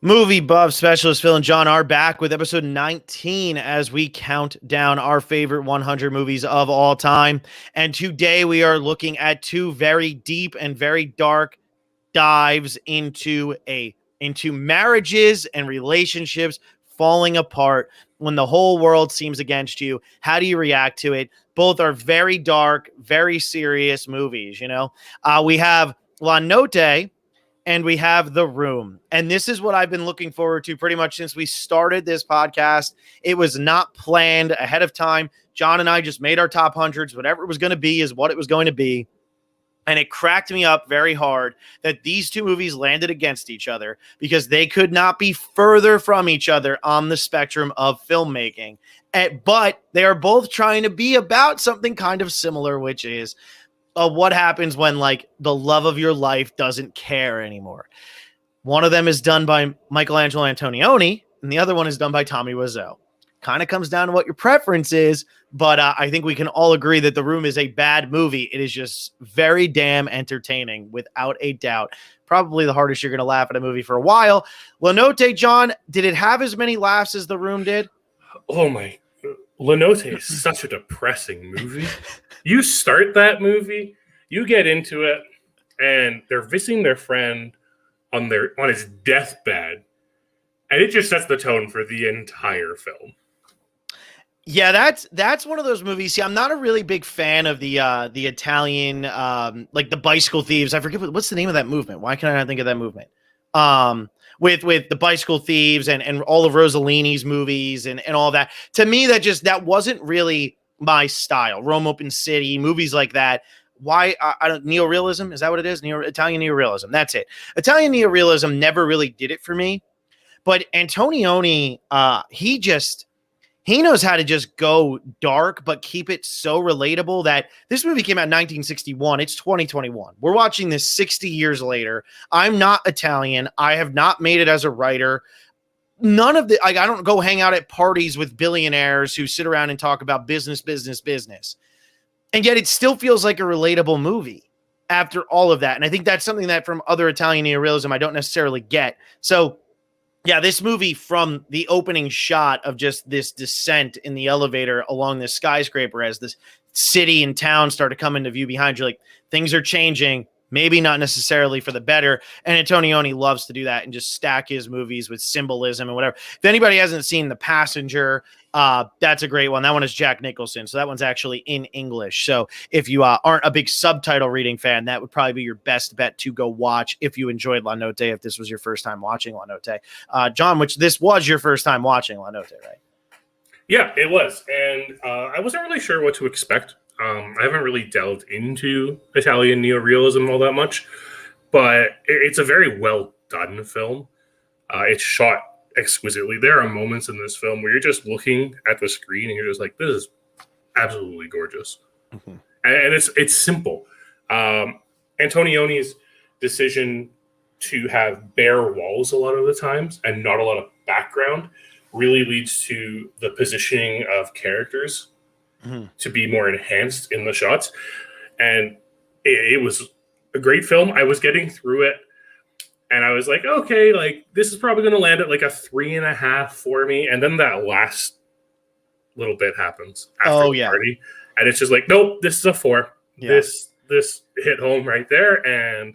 Movie buff specialist Phil and John are back with episode 19 as we count down our favorite 100 movies of all time. And today we are looking at two very deep and very dark dives into marriages and relationships falling apart when the whole world seems against you. How do you react to it? Both are very dark, very serious movies, We have La Notte and we have The Room. And this is what I've been looking forward to pretty much since we started this podcast. It was not planned ahead of time. John and I just made our top hundreds. Whatever it was going to be is what it was going to be. And it cracked me up very hard that these two movies landed against each other because they could not be further from each other on the spectrum of filmmaking. But they are both trying to be about something kind of similar, which is what happens when like the love of your life doesn't care anymore. One of them is done by Michelangelo Antonioni, and the other one is done by Tommy Wiseau. Kind of comes down to what your preference is, but I think we can all agree that The Room is a bad movie. It is just very damn entertaining, without a doubt. Probably the hardest you're going to laugh at a movie for a while. La Notte, John, did it have as many laughs as The Room did? Oh my, La Notte is such a depressing movie. You start that movie, you get into it, and they're visiting their friend on his deathbed, and it just sets the tone for the entire film. Yeah, that's one of those movies. See, I'm not a really big fan of the Italian like the bicycle thieves. I forget what's the name of that movement. Why can I not think of that movement? With the bicycle thieves and all of Rossellini's movies and all that. To me, that wasn't really my style. Rome Open City, movies like that. Why I don't neorealism? Is that what it is? Italian neorealism. That's it. Italian neorealism never really did it for me. But Antonioni, he knows how to just go dark, but keep it so relatable that this movie came out in 1961. It's 2021. We're watching this 60 years later. I'm not Italian. I have not made it as a writer. None of I don't go hang out at parties with billionaires who sit around and talk about business. And yet it still feels like a relatable movie after all of that. And I think that's something that from other Italian neorealism I don't necessarily get. So yeah, this movie, from the opening shot of just this descent in the elevator along this skyscraper as this city and town start to come into view behind you, like things are changing, maybe not necessarily for the better. And Antonioni loves to do that and just stack his movies with symbolism and whatever. If anybody hasn't seen The Passenger, that's a great one. That one is Jack Nicholson. So that one's actually in English. So if you aren't a big subtitle reading fan, that would probably be your best bet to go watch if you enjoyed La Notte, if this was your first time watching La Notte. John, which this was your first time watching La Notte, right? Yeah, it was. And I wasn't really sure what to expect. I haven't really delved into Italian neorealism all that much, but it's a very well done film. It's shot exquisitely. There are moments in this film where you're just looking at the screen and you're just like, this is absolutely gorgeous. Mm-hmm. And it's simple. Antonioni's decision to have bare walls a lot of the times and not a lot of background really leads to the positioning of characters to be more enhanced in the shots. And it was a great film. I was getting through it and I was like, okay, like this is probably going to land at like a 3.5 for me. And then that last little bit happens after the party. And it's just like, nope, this is a 4. Yeah. This hit home right there. And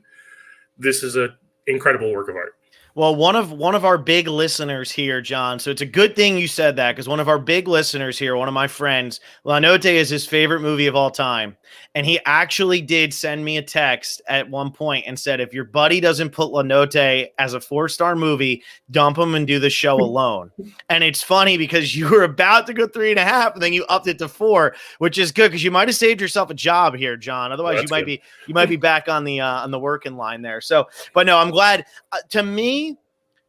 this is an incredible work of art. Well, one of our big listeners here, John. So it's a good thing you said that, because one of our big listeners here, one of my friends, La Notte is his favorite movie of all time. And he actually did send me a text at one point and said, if your buddy doesn't put La Notte as a 4-star movie, dump him and do the show alone. And it's funny because you were about to go 3.5 and then you upped it to 4, which is good because you might have saved yourself a job here, John. Otherwise, you might be back on the working line there. So, but no, I'm glad. To me,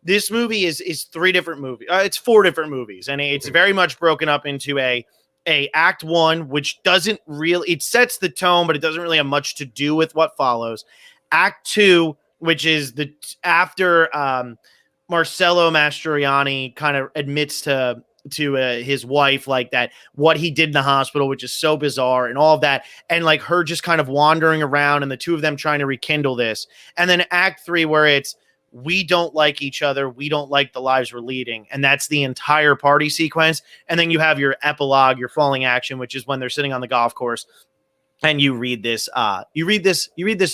this movie is 3 different movies. It's 4 different movies, and it's very much broken up into a act 1, which doesn't really, it sets the tone, but it doesn't really have much to do with what follows. Act 2, which is after Marcello Mastroianni kind of admits to his wife, like that, what he did in the hospital, which is so bizarre and all of that. And like her just kind of wandering around and the two of them trying to rekindle this. And then act 3, where it's we don't like each other. We don't like the lives we're leading. And that's the entire party sequence. And then you have your epilogue, your falling action, which is when they're sitting on the golf course and you read this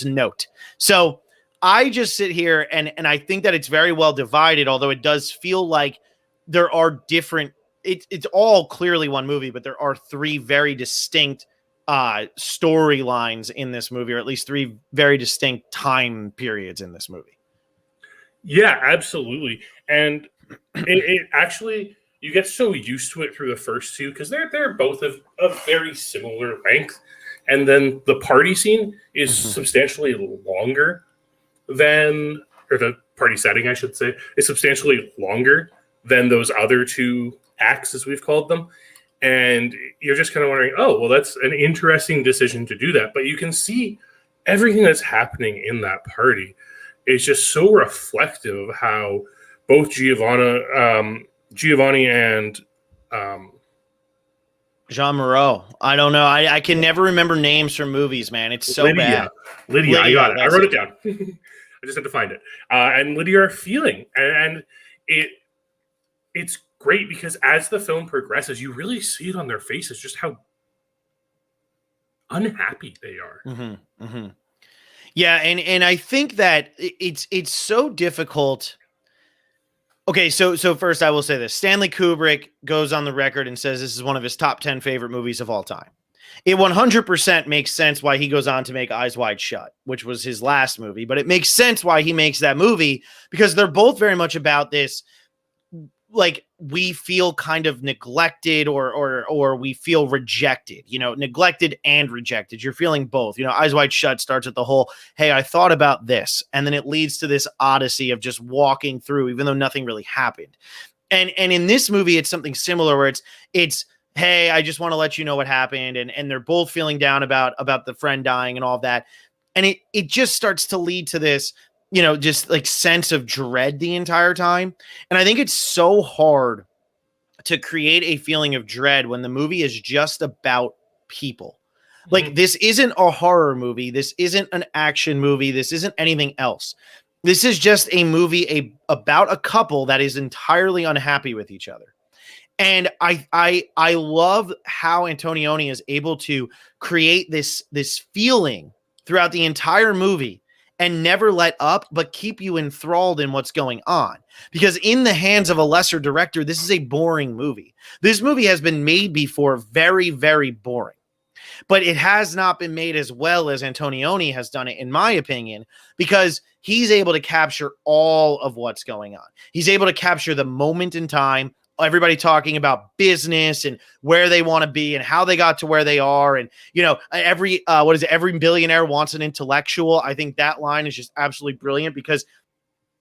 note. So I just sit here and I think that it's very well divided, although it does feel like there are different, it's all clearly one movie, but there are three very distinct storylines in this movie, or at least three very distinct time periods in this movie. Yeah, absolutely. And it actually, you get so used to it through the first two because they're both of very similar length. And then the party scene is substantially longer than, or the party setting, I should say, is substantially longer than those other two acts, as we've called them. And you're just kind of wondering, oh, well, that's an interesting decision to do that. But you can see everything that's happening in that party is just so reflective of how both Giovanni and Jean Moreau. I don't know. I can never remember names from movies, man. It's so bad. Lydia, I got it. I wrote it down. I just had to find it. And Lydia are feeling. And it's great because as the film progresses, you really see it on their faces, just how unhappy they are. Yeah, and I think that it's so difficult. Okay, so first I will say this. Stanley Kubrick goes on the record and says this is one of his top 10 favorite movies of all time. It 100% makes sense why he goes on to make Eyes Wide Shut, which was his last movie, but it makes sense why he makes that movie because they're both very much about this, like, we feel kind of neglected or we feel rejected, neglected and rejected. You're feeling both. Eyes Wide Shut starts with the whole, hey, I thought about this. And then it leads to this odyssey of just walking through, even though nothing really happened. And in this movie, it's something similar where it's, hey, I just want to let you know what happened. And they're both feeling down about the friend dying and all of that. And it just starts to lead to this, just like sense of dread the entire time. And I think it's so hard to create a feeling of dread when the movie is just about people. Like, this isn't a horror movie. This isn't an action movie. This isn't anything else. This is just a movie about a couple that is entirely unhappy with each other. And I love how Antonioni is able to create this feeling throughout the entire movie and never let up, but keep you enthralled in what's going on. Because in the hands of a lesser director, this is a boring movie. This movie has been made before, very, very boring. But it has not been made as well as Antonioni has done it, in my opinion, because he's able to capture all of what's going on. He's able to capture the moment in time, everybody talking about business and where they want to be and how they got to where they are. And, every billionaire wants an intellectual. I think that line is just absolutely brilliant because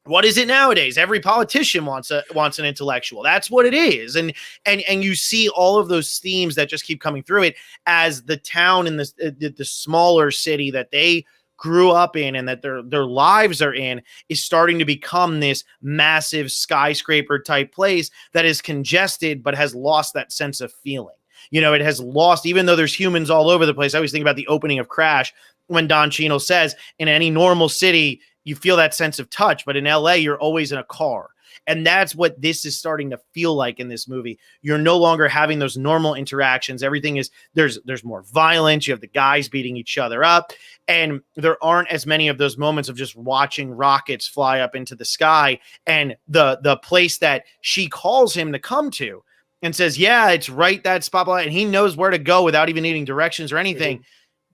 what is it nowadays? Every politician wants an intellectual. That's what it is. And you see all of those themes that just keep coming through it as the town in the smaller city that they grew up in and that their lives are in is starting to become this massive skyscraper type place that is congested but has lost that sense of feeling. It has lost, even though there's humans all over the place. I always think about the opening of Crash when Don Cheadle says in any normal city you feel that sense of touch, but in LA you're always in a car. And that's what this is starting to feel like in this movie. You're no longer having those normal interactions. Everything is, there's more violence. You have the guys beating each other up. And there aren't as many of those moments of just watching rockets fly up into the sky. And the place that she calls him to come to and says, yeah, it's right, that spotlight. And he knows where to go without even needing directions or anything.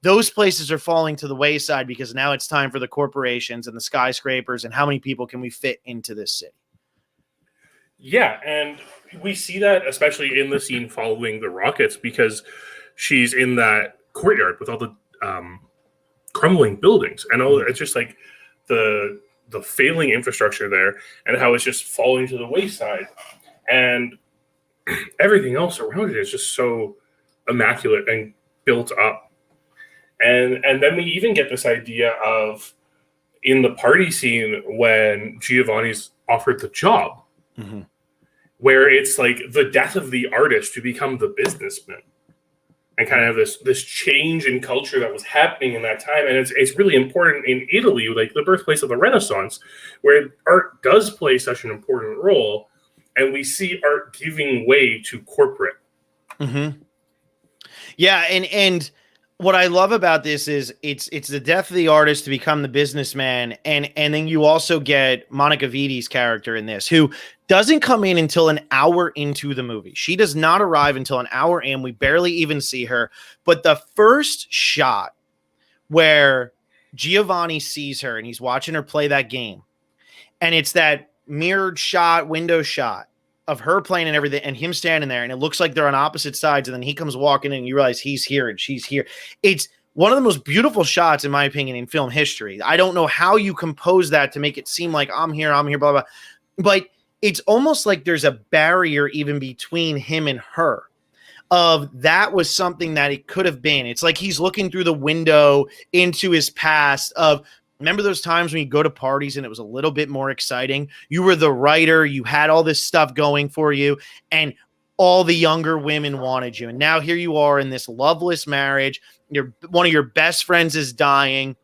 Those places are falling to the wayside because now it's time for the corporations and the skyscrapers and how many people can we fit into this city. Yeah, and we see that especially in the scene following the rockets because she's in that courtyard with all the crumbling buildings and all. It's just like the failing infrastructure there and how it's just falling to the wayside, and everything else around it is just so immaculate and built up. And then we even get this idea of in the party scene when Giovanni's offered the job. Where it's like the death of the artist to become the businessman. and kind of this change in culture that was happening in that time. And it's really important in Italy, like the birthplace of the Renaissance, where art does play such an important role, and we see art giving way to corporate. Yeah, and what I love about this is it's the death of the artist to become the businessman, and then you also get Monica Vitti's character in this, who doesn't come in until an hour into the movie. She does not arrive until an hour in. We barely even see her. But the first shot where Giovanni sees her and he's watching her play that game, and it's that mirrored shot, window shot of her playing and everything, and him standing there, and it looks like they're on opposite sides, and then he comes walking in, and you realize he's here and she's here. It's one of the most beautiful shots, in my opinion, in film history. I don't know how you compose that to make it seem like I'm here, blah, blah. But it's almost like there's a barrier even between him and her. Of that was something that it could have been. It's like he's looking through the window into his past of, remember those times when you go to parties and it was a little bit more exciting? You were the writer, you had all this stuff going for you, and all the younger women wanted you. And now here you are in this loveless marriage. One of your best friends is dying.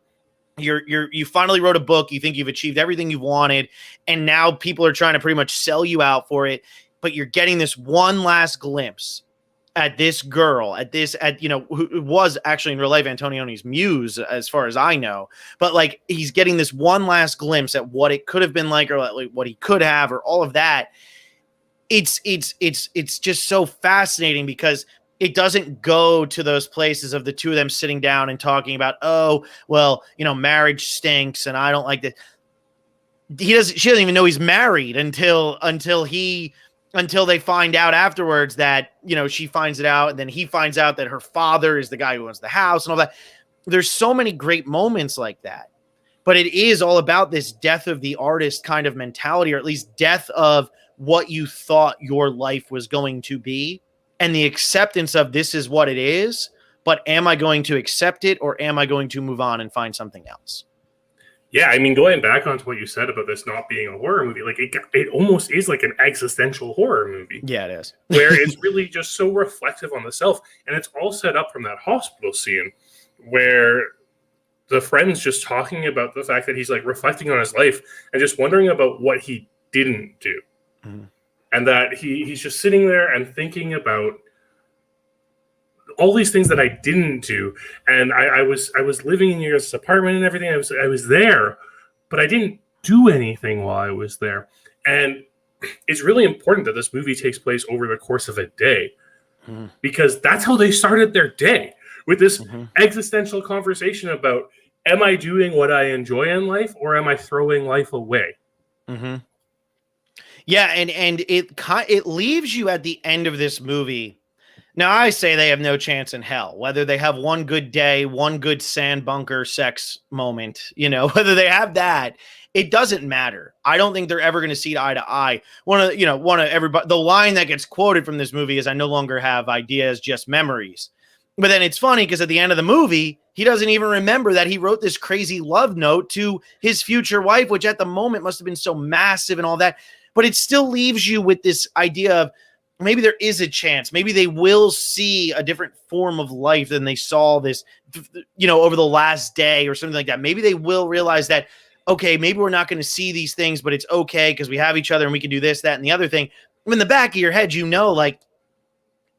You finally wrote a book. You think you've achieved everything you've wanted, and now people are trying to pretty much sell you out for it. But you're getting this one last glimpse at this girl, who was actually in real life Antonioni's muse, as far as I know. But like, he's getting this one last glimpse at what it could have been like, or like what he could have, or all of that. It's just so fascinating because it doesn't go to those places of the two of them sitting down and talking about, oh, well, marriage stinks and I don't like this. She doesn't even know he's married until they find out afterwards that, she finds it out, and then he finds out that her father is the guy who owns the house and all that. There's so many great moments like that, but it is all about this death of the artist kind of mentality, or at least death of what you thought your life was going to be, and the acceptance of this is what it is, but am I going to accept it, or am I going to move on and find something else? Yeah, I mean, going back onto what you said about this not being a horror movie, like it almost is like an existential horror movie. Yeah, it is. Where it's really just so reflective on the self, and it's all set up from that hospital scene where the friend's just talking about the fact that he's like reflecting on his life and just wondering about what he didn't do. Mm-hmm. And that he's just sitting there and thinking about all these things that I didn't do. And I was living in your apartment and everything. I was there, but I didn't do anything while I was there. And it's really important that this movie takes place over the course of a day, because that's how they started their day, with this existential conversation about, am I doing what I enjoy in life, or am I throwing life away? Yeah, and it leaves you at the end of this movie. Now, I say they have no chance in hell, whether they have one good day, one good sand bunker sex moment, whether they have that, it doesn't matter. I don't think they're ever going to see eye to eye. One of everybody, the line that gets quoted from this movie is, "I no longer have ideas, just memories." But then it's funny because at the end of the movie, he doesn't even remember that he wrote this crazy love note to his future wife, which at the moment must have been so massive and all that. But it still leaves you with this idea of, maybe there is a chance. Maybe they will see a different form of life than they saw this, over the last day or something like that. Maybe they will realize that, okay, maybe we're not going to see these things, but it's okay because we have each other and we can do this, that, and the other thing. In the back of your head, like,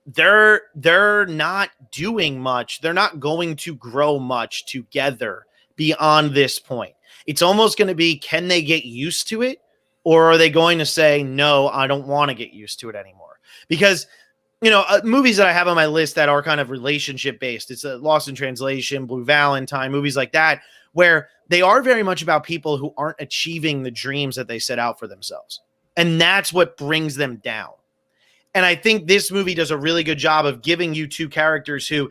they're not doing much. They're not going to grow much together beyond this point. It's almost going to be, can they get used to it? Or are they going to say, no, I don't want to get used to it anymore? Because, movies that I have on my list that are kind of relationship based, it's Lost in Translation, Blue Valentine, movies like that, where they are very much about people who aren't achieving the dreams that they set out for themselves. And that's what brings them down. And I think this movie does a really good job of giving you two characters who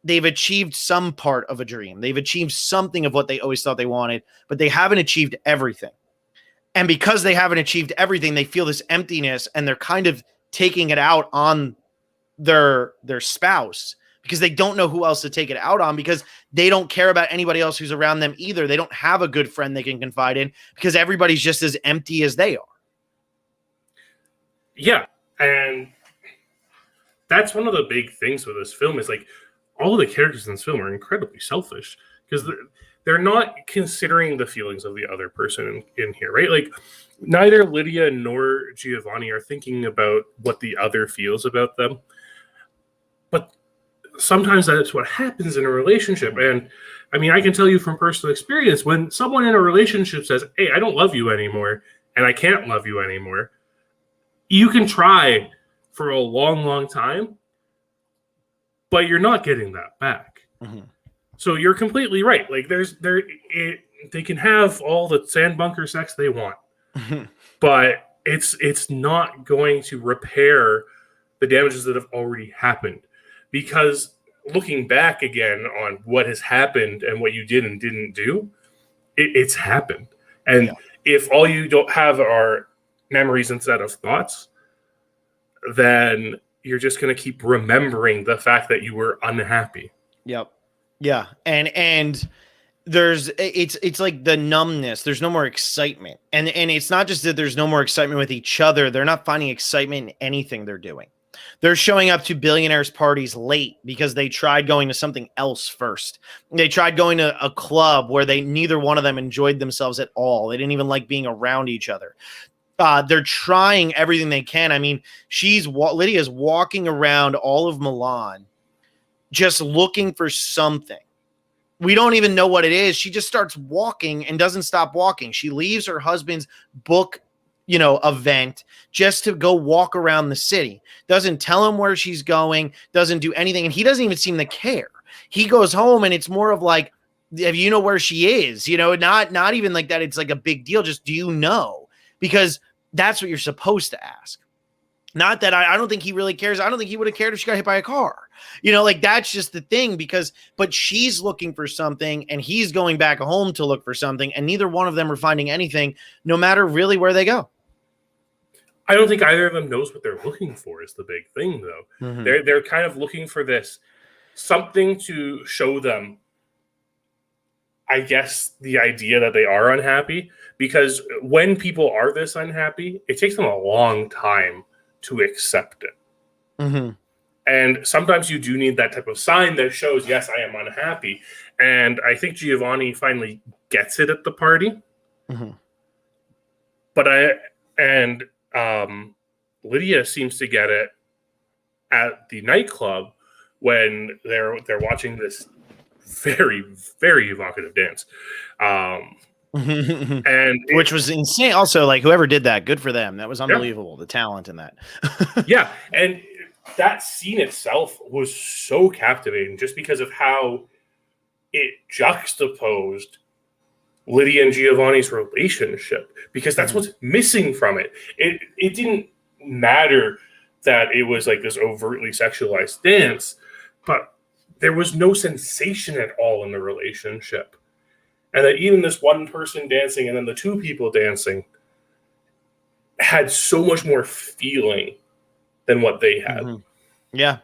they've achieved some part of a dream. They've achieved something of what they always thought they wanted, but they haven't achieved everything. And because they haven't achieved everything, they feel this emptiness, and they're kind of taking it out on their spouse, because they don't know who else to take it out on, because they don't care about anybody else who's around them either. They don't have a good friend they can confide in, because everybody's just as empty as they are. Yeah. And that's one of the big things with this film is like all the characters in this film are incredibly selfish because they're not considering the feelings of the other person in here, right? Like neither Lydia nor Giovanni are thinking about what the other feels about them. But sometimes that's what happens in a relationship. And I mean, I can tell you from personal experience, when someone in a relationship says, hey, I don't love you anymore, and I can't love you anymore, you can try for a long, long time, but you're not getting that back. Mm-hmm. So you're completely right. Like they can have all the sand bunker sex they want, but it's not going to repair the damages that have already happened. Because looking back again on what has happened and what you did and didn't do, it's happened. And if all you don't have are memories instead of thoughts, then you're just going to keep remembering the fact that you were unhappy. Yep. Yeah. And it's like the numbness. There's no more excitement. And it's not just that there's no more excitement with each other. They're not finding excitement in anything they're doing. They're showing up to billionaires' parties late because they tried going to something else first. They tried going to a club where neither one of them enjoyed themselves at all. They didn't even like being around each other. They're trying everything they can. I mean, Lydia's walking around all of Milan just looking for something. We don't even know what it is. She just starts walking and doesn't stop walking. She leaves her husband's book event just to go walk around the city. Doesn't tell him where she's going, doesn't do anything. And he doesn't even seem to care. He goes home and it's more of like, if you know where she is, not even like that. It's like a big deal. Just, do you know? Because that's what you're supposed to ask. Not that I don't think he really cares. I don't think he would have cared if she got hit by a car. Like that's just the thing but she's looking for something and he's going back home to look for something. And neither one of them are finding anything, no matter really where they go. I don't think either of them knows what they're looking for is the big thing, though. Mm-hmm. They're kind of looking for this something to show them, I guess, the idea that they are unhappy. Because when people are this unhappy, it takes them a long time to accept it. Mm-hmm. And sometimes you do need that type of sign that shows, yes, I am unhappy. And I think Giovanni finally gets it at the party. Mm-hmm. Lydia seems to get it at the nightclub when they're watching this very, very evocative dance. And which was insane. Also, like, whoever did that, good for them. That was unbelievable. Yeah. The talent in that. Yeah. And that scene itself was so captivating just because of how it juxtaposed Lydia and Giovanni's relationship, because that's what's missing from it. It didn't matter that it was like this overtly sexualized dance, but there was no sensation at all in the relationship. And that even this one person dancing and then the two people dancing had so much more feeling than what they had. Mm-hmm. Yeah.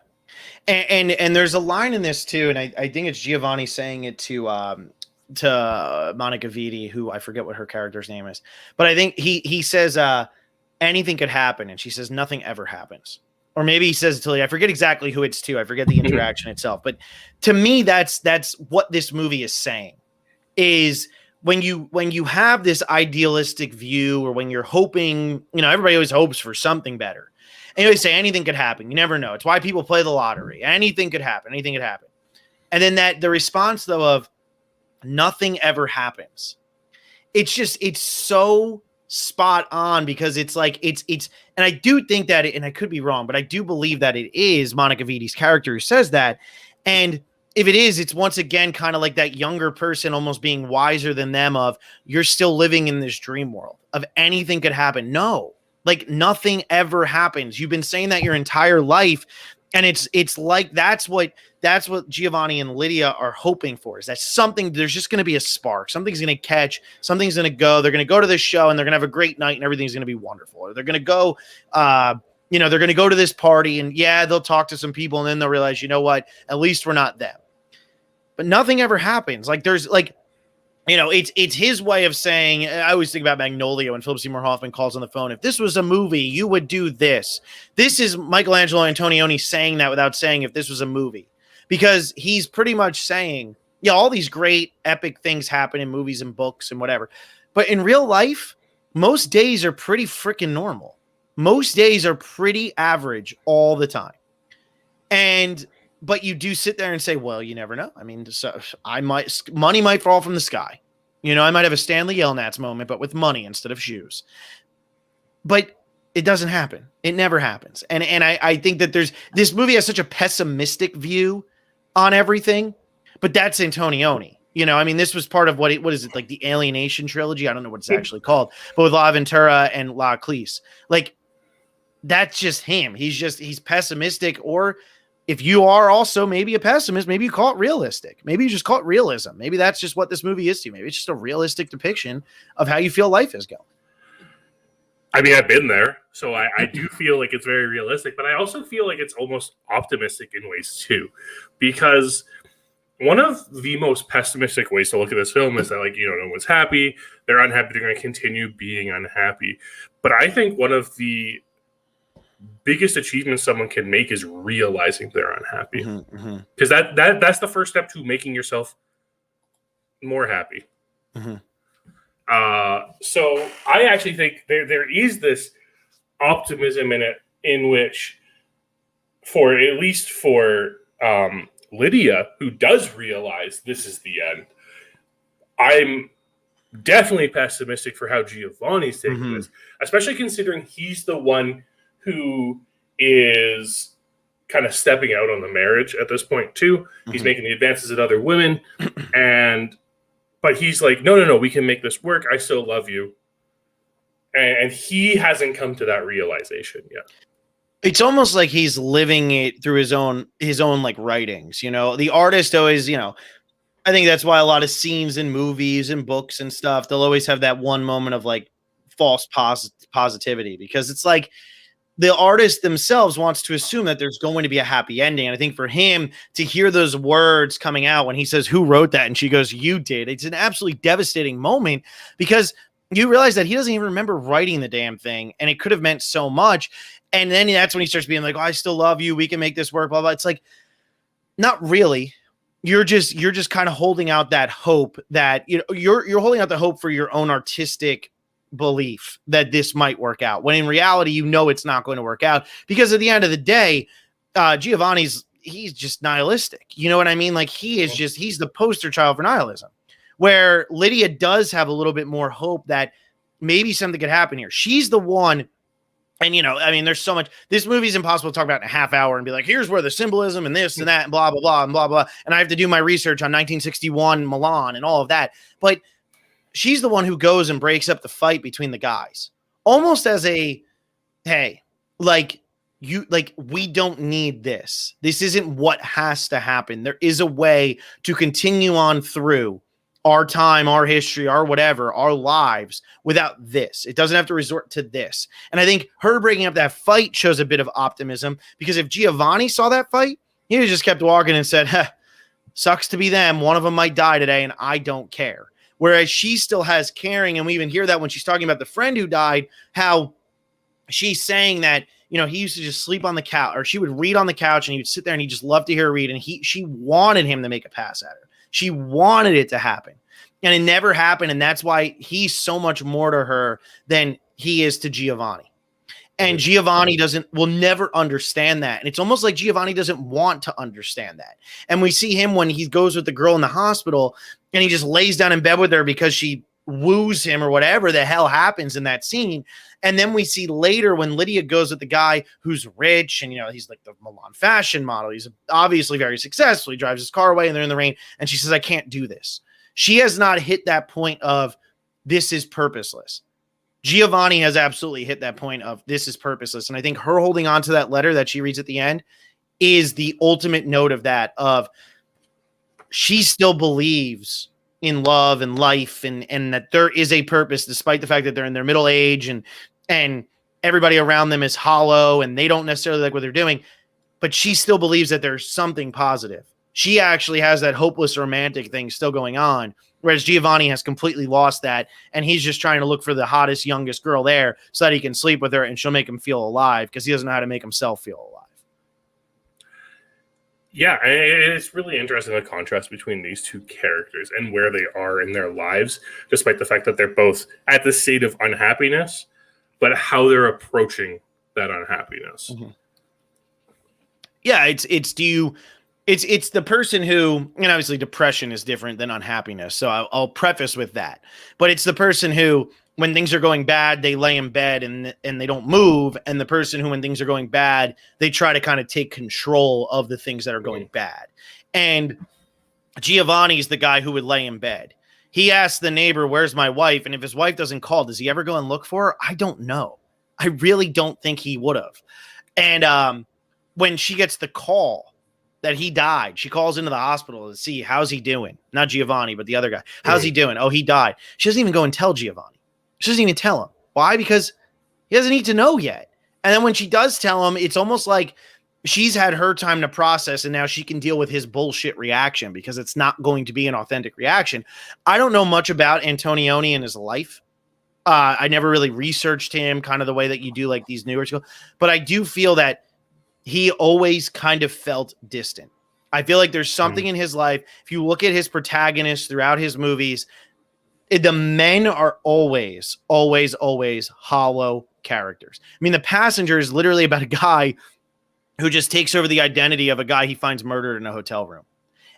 And there's a line in this too, and I think it's Giovanni saying it to Monica Vitti, who I forget what her character's name is, but I think he says anything could happen, and she says nothing ever happens. Or maybe he says it to Lee. I forget exactly who it's to. I forget the interaction itself. But to me, that's what this movie is saying. Is when you have this idealistic view, or when you're hoping, everybody always hopes for something better. And you always say anything could happen. You never know. It's why people play the lottery. Anything could happen. Anything could happen. And then the response though of nothing ever happens. It's so spot on, because it's like, it's, and I do think that, and I could be wrong, but I do believe that it is Monica Vitti's character who says that. And if it is, it's once again kind of like that younger person almost being wiser than them of, you're still living in this dream world of anything could happen. No, like nothing ever happens. You've been saying that your entire life. And it's like, that's what Giovanni and Lydia are hoping for, is that there's just going to be a spark. Something's going to catch, something's going to go. They're going to go to this show and they're going to have a great night and everything's going to be wonderful. Or they're going to go, they're going to go to this party and they'll talk to some people and then they'll realize, you know what, at least we're not them. But nothing ever happens. Like there's like, it's his way of saying. I always think about Magnolia when Philip Seymour Hoffman calls on the phone. If this was a movie, you would do this. This is Michelangelo Antonioni saying that without saying if this was a movie, because he's pretty much saying, yeah, all these great epic things happen in movies and books and whatever, but in real life, most days are pretty freaking normal. Most days are pretty average all the time, but you do sit there and say, well, you never know. I mean, so money might fall from the sky. I might have a Stanley Yelnats moment, but with money instead of shoes. But it doesn't happen. It never happens. And I think that this movie has such a pessimistic view on everything, but that's Antonioni. I mean, this was part of what is it, like the Alienation trilogy? I don't know what it's actually called, but with La Ventura and La Cleese. Like, that's just him. He's pessimistic, or if you are also maybe a pessimist, maybe you call it realistic. Maybe you just call it realism. Maybe that's just what this movie is to you. Maybe it's just a realistic depiction of how you feel life is going. I mean, I've been there, so I do feel like it's very realistic, but I also feel like it's almost optimistic in ways too, because one of the most pessimistic ways to look at this film is that, like, no one's happy, they're unhappy, they're going to continue being unhappy. But I think one of the biggest achievement someone can make is realizing they're unhappy, because that's the first step to making yourself more happy. So I actually think there is this optimism in it, in which, at least for Lydia, who does realize this is the end, I'm definitely pessimistic for how Giovanni's taking this, especially considering he's the one who is kind of stepping out on the marriage at this point too. He's making the advances at other women, but he's like, no, we can make this work. I still love you. And he hasn't come to that realization yet. It's almost like he's living it through his own like writings. The artist always, I think that's why a lot of scenes in movies and books and stuff, they'll always have that one moment of like false positivity, because it's like, the artist themselves wants to assume that there's going to be a happy ending. And I think for him to hear those words coming out when he says, who wrote that? And she goes, you did. It's an absolutely devastating moment, because you realize that he doesn't even remember writing the damn thing. And it could have meant so much. And then that's when he starts being like, oh, I still love you. We can make this work, blah, blah. It's like, not really. You're just kind of holding out that hope that, you're holding out the hope for your own artistic belief that this might work out, when in reality, it's not going to work out, because at the end of the day, he's just nihilistic. You know what I mean? Like, he's the poster child for nihilism, where Lydia does have a little bit more hope that maybe something could happen here. She's the one. And, I mean, there's so much. This movie is impossible to talk about in a half hour and be like, here's where the symbolism and this and that and blah, blah, blah, and blah, blah. And I have to do my research on 1961 Milan and all of that. But she's the one who goes and breaks up the fight between the guys, almost as a, hey, we don't need this. This isn't what has to happen. There is a way to continue on through our time, our history, our whatever, our lives without this. It doesn't have to resort to this. And I think her breaking up that fight shows a bit of optimism, because if Giovanni saw that fight, he would have just kept walking and said, sucks to be them. One of them might die today, and I don't care. Whereas she still has caring. And we even hear that when she's talking about the friend who died, how she's saying that, he used to just sleep on the couch, or she would read on the couch and he would sit there and he just loved to hear her read. And she wanted him to make a pass at her. She wanted it to happen, and it never happened. And that's why he's so much more to her than he is to Giovanni. And Giovanni will never understand that. And it's almost like Giovanni doesn't want to understand that. And we see him when he goes with the girl in the hospital and he just lays down in bed with her because she woos him or whatever the hell happens in that scene. And then we see later when Lydia goes with the guy who's rich and, he's like the Milan fashion model. He's obviously very successful. He drives his car away and they're in the rain. And she says, I can't do this. She has not hit that point of this is purposeless. Giovanni has absolutely hit that point of this is purposeless. And I think her holding on to that letter that she reads at the end is the ultimate note of that, of she still believes in love and life and that there is a purpose, despite the fact that they're in their middle age and everybody around them is hollow and they don't necessarily like what they're doing, but she still believes that there's something positive. She actually has that hopeless romantic thing still going on, Whereas Giovanni has completely lost that, and he's just trying to look for the hottest, youngest girl there so that he can sleep with her and she'll make him feel alive because he doesn't know how to make himself feel alive. Yeah, it's really interesting, the contrast between these two characters and where they are in their lives, despite the fact that they're both at the state of unhappiness, but how they're approaching that unhappiness. Mm-hmm. Yeah, it's the person who, and obviously depression is different than unhappiness, so I'll preface with that. But it's the person who, when things are going bad, they lay in bed and they don't move, and the person who, when things are going bad, they try to kind of take control of the things that are going bad. And Giovanni's the guy who would lay in bed. He asks the neighbor, "Where's my wife?" And if his wife doesn't call, does he ever go and look for her? I don't know. I really don't think he would have. And when she gets the call that he died, she calls into the hospital to see how's he doing. Not Giovanni, but the other guy. How's he doing? Oh, he died. She doesn't even go and tell Giovanni. She doesn't even tell him. Why? Because he doesn't need to know yet. And then when she does tell him, it's almost like she's had her time to process and now she can deal with his bullshit reaction because it's not going to be an authentic reaction. I don't know much about Antonioni and his life. I never really researched him kind of the way that you do like these newer school, but I do feel that he always kind of felt distant. I feel like there's something in his life. If you look at his protagonists throughout his movies, the men are always hollow characters. I mean, The Passenger is literally about a guy who just takes over the identity of a guy he finds murdered in a hotel room.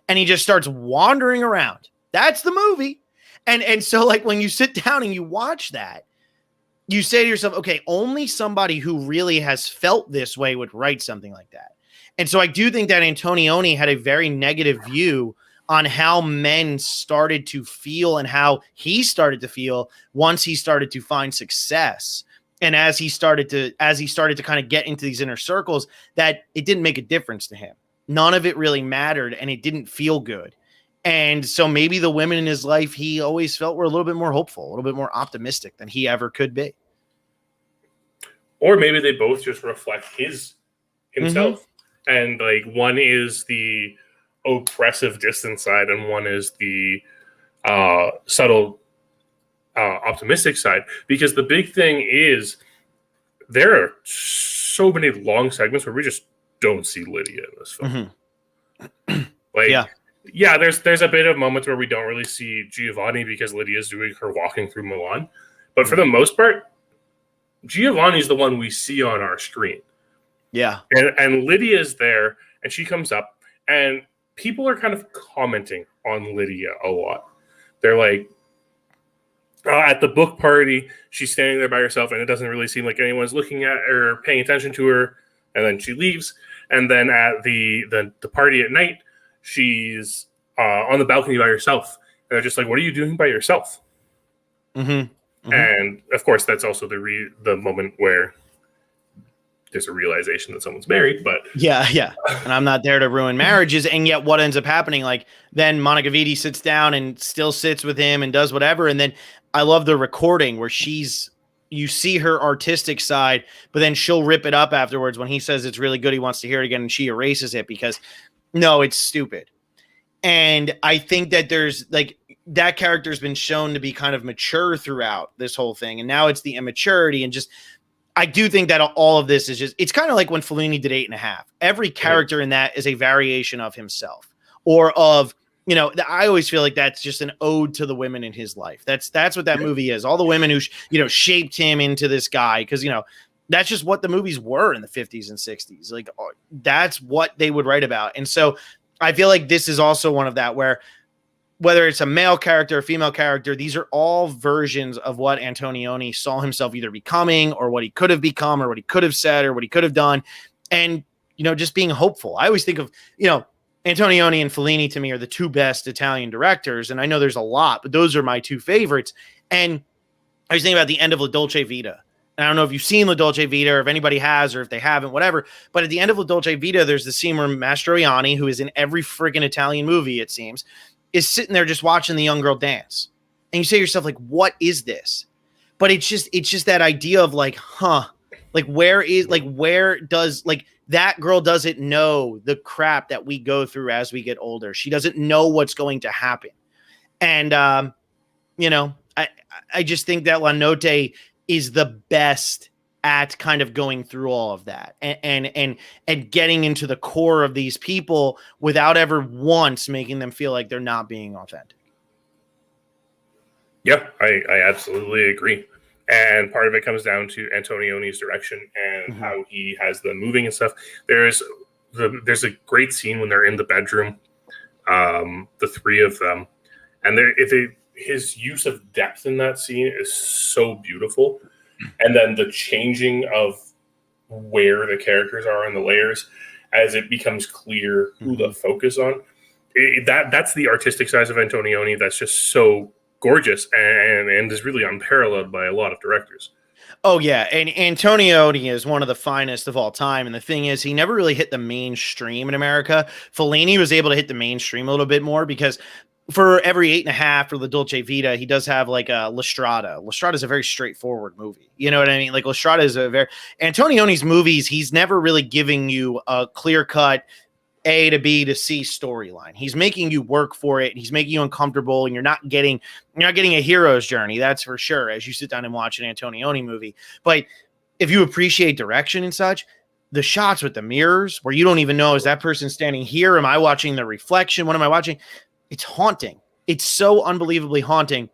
And he just starts wandering around. That's the movie. And so like when you sit down and you watch that, you say to yourself, okay, only somebody who really has felt this way would write something like that. And so I do think that Antonioni had a very negative view on how men started to feel and how he started to feel once he started to find success. And as he started to kind of get into these inner circles, that it didn't make a difference to him. None of it really mattered and it didn't feel good. And so maybe the women in his life, he always felt were a little bit more hopeful, a little bit more optimistic than he ever could be. Or maybe they both just reflect himself. Mm-hmm. And like one is the oppressive distant side and one is the subtle optimistic side. Because the big thing is there are so many long segments where we just don't see Lydia in this film. Mm-hmm. Yeah, there's a bit of moments where we don't really see Giovanni because Lydia's doing her walking through Milan. But for the most part, Giovanni's the one we see on our screen. Yeah. And Lydia's there, and she comes up, and people are kind of commenting on Lydia a lot. They're like, at the book party, she's standing there by herself, and it doesn't really seem like anyone's looking at her or paying attention to her. And then she leaves. And then at the party at night, she's on the balcony by herself. And they're just like, what are you doing by yourself? Mm-hmm. Mm-hmm. And, of course, that's also the moment where there's a realization that someone's married. But yeah. And I'm not there to ruin marriages. And yet what ends up happening, like, then Monica Vitti sits down and still sits with him and does whatever. And then I love the recording where you see her artistic side, but then she'll rip it up afterwards when he says it's really good. He wants to hear it again. And she erases it because, no, it's stupid. And I think that there's like that character has been shown to be kind of mature throughout this whole thing. And now it's the immaturity and just, I do think that all of this is just, it's kind of like when Fellini did 8.5. Every character in that is a variation of himself or of, you know, I always feel like that's just an ode to the women in his life. That's what that movie is. All the women who, shaped him into this guy. Cause that's just what the movies were in the 50s and 60s. Like that's what they would write about. And so I feel like this is also one of that where whether it's a male character or female character, these are all versions of what Antonioni saw himself either becoming or what he could have become or what he could have said or what he could have done. And, just being hopeful. I always think of, Antonioni and Fellini to me are the two best Italian directors. And I know there's a lot, but those are my two favorites. And I was thinking about the end of La Dolce Vita. And I don't know if you've seen La Dolce Vita or if anybody has or if they haven't, whatever. But at the end of La Dolce Vita, there's the scene where Mastroianni, who is in every friggin' Italian movie, it seems, is sitting there just watching the young girl dance. And you say to yourself, like, what is this? But it's just that idea of like, where does that girl doesn't know the crap that we go through as we get older. She doesn't know what's going to happen. And I just think that La Notte is the best at kind of going through all of that and getting into the core of these people without ever once making them feel like they're not being authentic. Yeah, I absolutely agree. And part of it comes down to Antonioni's direction and how he has the moving and stuff. There's a great scene when they're in the bedroom, the three of them, and his use of depth in that scene is so beautiful. And then the changing of where the characters are in the layers as it becomes clear who to focus on. That's the artistic side of Antonioni that's just so gorgeous and is really unparalleled by a lot of directors. Oh yeah, and Antonioni is one of the finest of all time. And the thing is, he never really hit the mainstream in America. Fellini was able to hit the mainstream a little bit more because for every 8.5 for La Dolce Vita, he does have like a La Strada. La Strada is a very straightforward movie. You know what I mean? Like La Strada is a very Antonioni's movies. He's never really giving you a clear cut A to B to C storyline. He's making you work for it. He's making you uncomfortable, and you're not getting a hero's journey. That's for sure. As you sit down and watch an Antonioni movie, but if you appreciate direction and such, the shots with the mirrors where you don't even know, is that person standing here? Am I watching the reflection? What am I watching? It's haunting. It's so unbelievably haunting.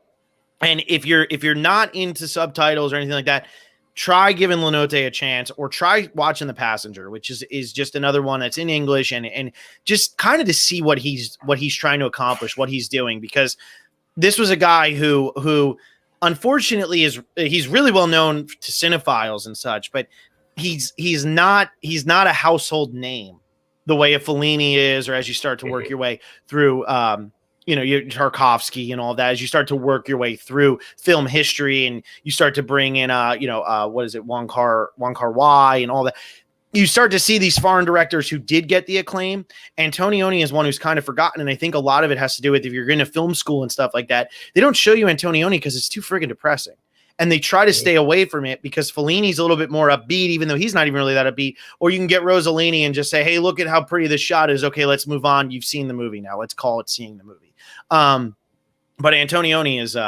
And if you're not into subtitles or anything like that, try giving La Notte a chance, or try watching The Passenger, which is just another one that's in English and just kind of to see what he's trying to accomplish, what he's doing, because this was a guy who unfortunately he's really well known to cinephiles and such, but he's not a household name the way a Fellini is, or as you start to work your way through your Tarkovsky and all that, as you start to work your way through film history and you start to bring in what is it, Wong Kar-wai and all that, you start to see these foreign directors who did get the acclaim. Antonioni is one who's kind of forgotten, and I think a lot of it has to do with, if you're going to film school and stuff like that, they don't show you Antonioni because it's too friggin' depressing. And they try to stay away from it because Fellini's a little bit more upbeat, even though he's not even really that upbeat. Or you can get Rossellini and just say, hey, look at how pretty this shot is. Okay, let's move on. You've seen the movie now. Let's call it seeing the movie. But Antonioni is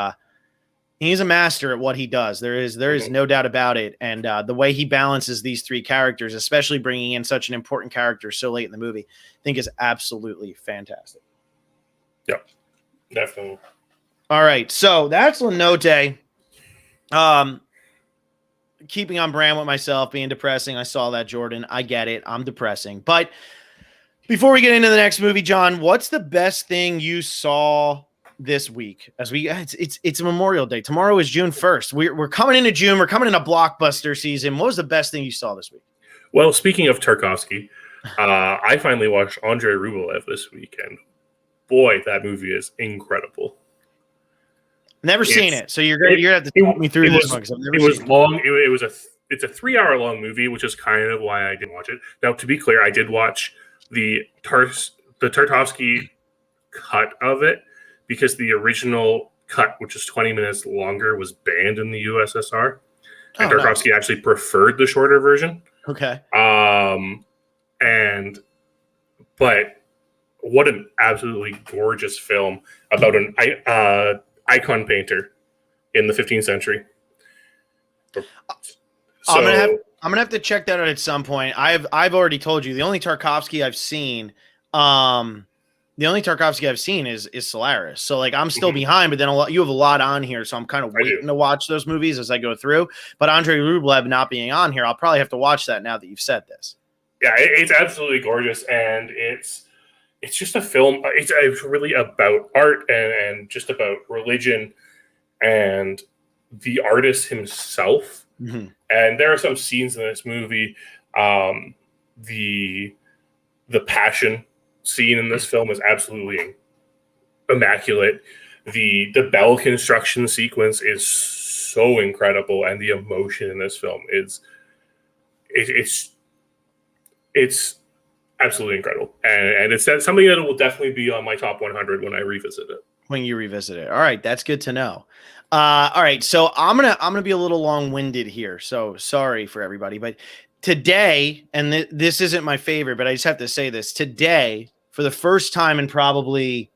he's a master at what he does. There is no doubt about it. And the way he balances these three characters, especially bringing in such an important character so late in the movie, I think is absolutely fantastic. Yep, definitely. All right, so that's La Notte. Keeping on brand with myself, being depressing. I saw that, Jordan. I get it. I'm depressing. But before we get into the next movie, John, what's the best thing you saw this week? It's Memorial Day. Tomorrow is June 1st. We're coming into June. We're coming into blockbuster season. What was the best thing you saw this week? Well, speaking of Tarkovsky, I finally watched Andrei Rublev this week, and boy, that movie is incredible. Never seen it, so you're gonna have to talk me through this one. It was long. It's a 3-hour-long movie, which is kind of why I didn't watch it. Now, to be clear, I did watch the Tarkovsky cut of it because the original cut, which is 20 minutes longer, was banned in the USSR, and Tarkovsky actually preferred the shorter version. Okay. But what an absolutely gorgeous film about an icon painter in the 15th century. So, I'm gonna have to check that out at some point. I've already told you the only Tarkovsky I've seen is Solaris. So like I'm still behind, but then you have a lot on here, so I'm kind of waiting to watch those movies as I go through. But Andrei Rublev not being on here, I'll probably have to watch that now that you've said this. Yeah, it's absolutely gorgeous, and it's just a film. It's really about art and just about religion and the artist himself. Mm-hmm. And there are some scenes in this movie. The passion scene in this film is absolutely immaculate. The bell construction sequence is so incredible, and the emotion in this film is it's absolutely incredible, and it's something that will definitely be on my top 100 when I revisit it. When you revisit it, all right, that's good to know. All right, so I'm gonna be a little long-winded here, so sorry for everybody, but today, and this isn't my favorite, but I just have to say this today, for the first time in probably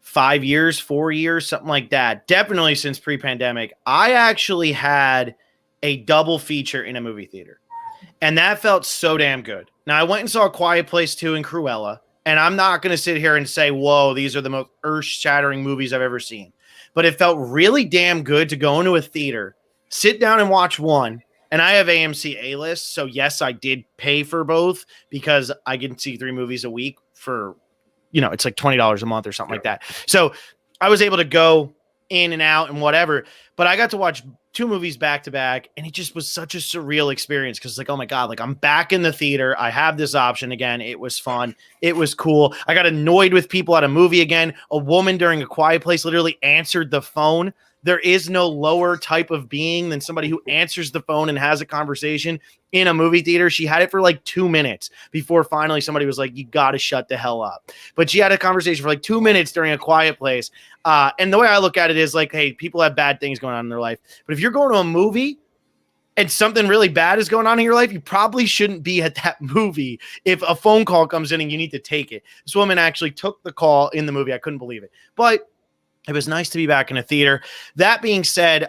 5 years, 4 years, something like that. Definitely since pre-pandemic. I actually had a double feature in a movie theater. And that felt so damn good. Now, I went and saw A Quiet Place 2 and Cruella, and I'm not going to sit here and say, whoa, these are the most earth-shattering movies I've ever seen. But it felt really damn good to go into a theater, sit down and watch one. And I have AMC A-list, so yes, I did pay for both because I can see 3 movies a week for, it's like $20 a month or something like that. So I was able to go in and out and whatever, but I got to watch 2 movies back to back, and it just was such a surreal experience because like, oh my God, like I'm back in the theater. I have this option again. It was fun. It was cool. I got annoyed with people at a movie again. A woman during A Quiet Place literally answered the phone. There is no lower type of being than somebody who answers the phone and has a conversation in a movie theater. She had it for like 2 minutes before finally somebody was like, you got to shut the hell up. But she had a conversation for like 2 minutes during A Quiet Place. And the way I look at it is like, hey, people have bad things going on in their life. But if you're going to a movie and something really bad is going on in your life, you probably shouldn't be at that movie if a phone call comes in and you need to take it. This woman actually took the call in the movie. I couldn't believe it. But it was nice to be back in a theater. That being said,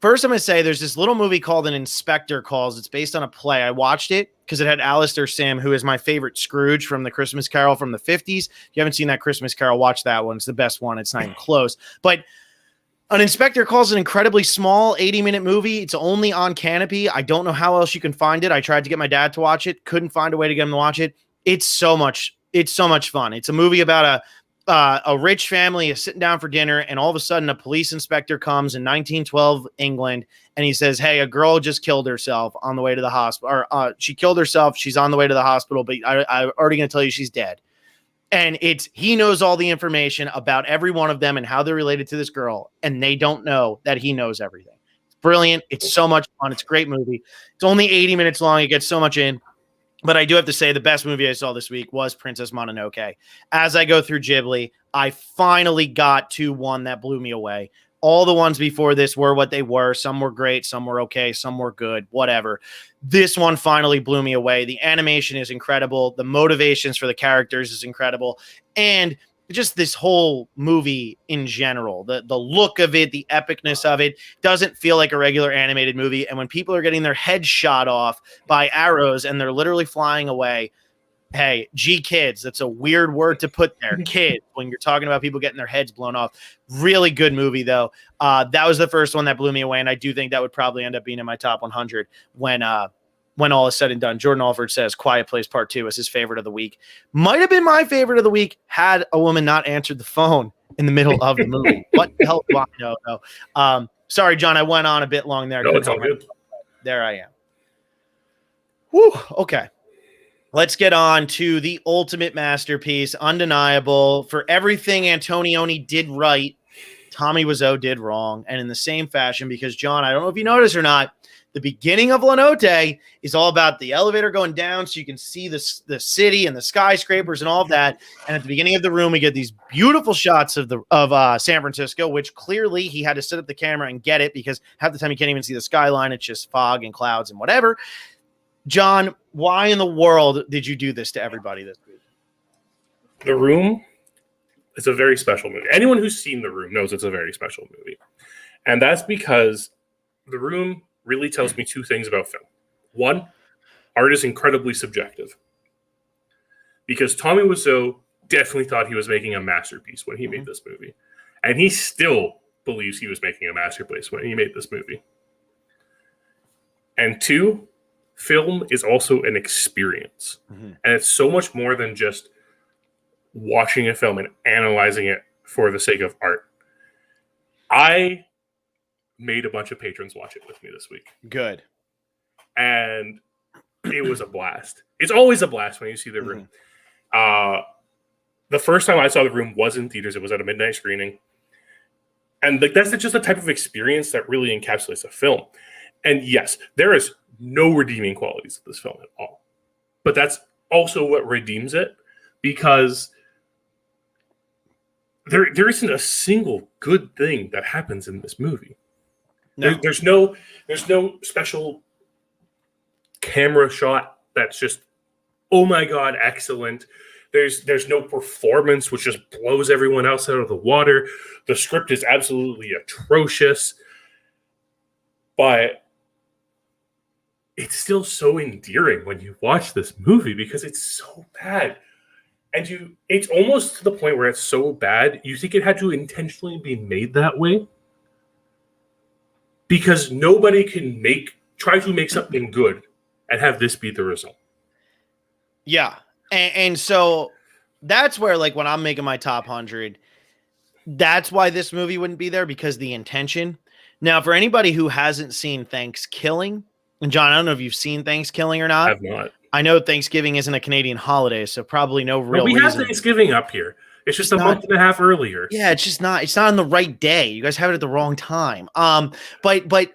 first I'm going to say there's this little movie called An Inspector Calls. It's based on a play. I watched it because it had Alistair Sim, who is my favorite Scrooge from the Christmas Carol from the 50s. If you haven't seen that Christmas Carol, watch that one. It's the best one. It's not even close. But An Inspector Calls an incredibly small 80-minute movie. It's only on Canopy. I don't know how else you can find it. I tried to get my dad to watch it. Couldn't find a way to get him to watch it. It's so much fun. It's a movie about a rich family is sitting down for dinner, and all of a sudden a police inspector comes in 1912 England, and he says, hey, a girl just killed herself on the way to the hospital, or she killed herself. She's on the way to the hospital, but I'm already going to tell you she's dead. And he knows all the information about every one of them and how they're related to this girl, and they don't know that he knows everything. It's brilliant. It's so much fun. It's a great movie. It's only 80 minutes long. It gets so much in. But I do have to say the best movie I saw this week was Princess Mononoke. As I go through Ghibli, I finally got to one that blew me away. All the ones before this were what they were. Some were great, some were okay, some were good, whatever. This one finally blew me away. The animation is incredible. The motivations for the characters is incredible. And just this whole movie in general, the look of it, the epicness of it doesn't feel like a regular animated movie. And when people are getting their heads shot off by arrows and they're literally flying away, hey, kids, that's a weird word to put there. Kids, when you're talking about people getting their heads blown off. Really good movie, though. That was the first one that blew me away. And I do think that would probably end up being in my top 100 when all is said and done. Jordan Alford says Quiet Place Part 2 is his favorite of the week. Might have been my favorite of the week had a woman not answered the phone in the middle of the movie. What the hell do I know? No. Sorry, John, I went on a bit long there. No, it's all good. There I am. Whew, okay. Let's get on to the ultimate masterpiece, undeniable. For everything Antonioni did right, Tommy Wiseau did wrong. And in the same fashion, because, John, I don't know if you noticed or not, the beginning of Notte is all about the elevator going down so you can see the city and the skyscrapers and all of that. And at the beginning of the room, we get these beautiful shots of San Francisco, which clearly he had to set up the camera and get it because half the time you can't even see the skyline. It's just fog and clouds and whatever. John, why in the world did you do this to everybody this week? The Room is a very special movie. Anyone who's seen The Room knows it's a very special movie. And that's because The Room really tells me 2 things about film. One, art is incredibly subjective. Because Tommy Wiseau definitely thought he was making a masterpiece when he made this movie. And he still believes he was making a masterpiece when he made this movie. And 2, film is also an experience. And it's so much more than just watching a film and analyzing it for the sake of art. I made a bunch of patrons watch it with me this week. Good. And it was a blast. It's always a blast when you see The Room. The first time I saw The Room was in theaters. It was at a midnight screening. And that's just the type of experience that really encapsulates a film. And yes, there is no redeeming qualities of this film at all. But that's also what redeems it, because there isn't a single good thing that happens in this movie. No. There's no special camera shot that's just, oh my God, excellent. There's no performance, which just blows everyone else out of the water. The script is absolutely atrocious, but it's still so endearing when you watch this movie because it's so bad. And it's almost to the point where it's so bad, you think it had to intentionally be made that way. Because nobody can try to make something good and have this be the result. Yeah. And so that's where, like, when I'm making my top 100, that's why this movie wouldn't be there, because the intention. Now, for anybody who hasn't seen Thanksgiving, and John, I don't know if you've seen Thanksgiving or not. I have not. I know Thanksgiving isn't a Canadian holiday, so probably no real reason. We have Thanksgiving up here. It's just a month and a half earlier. Yeah, it's not on the right day. You guys have it at the wrong time. But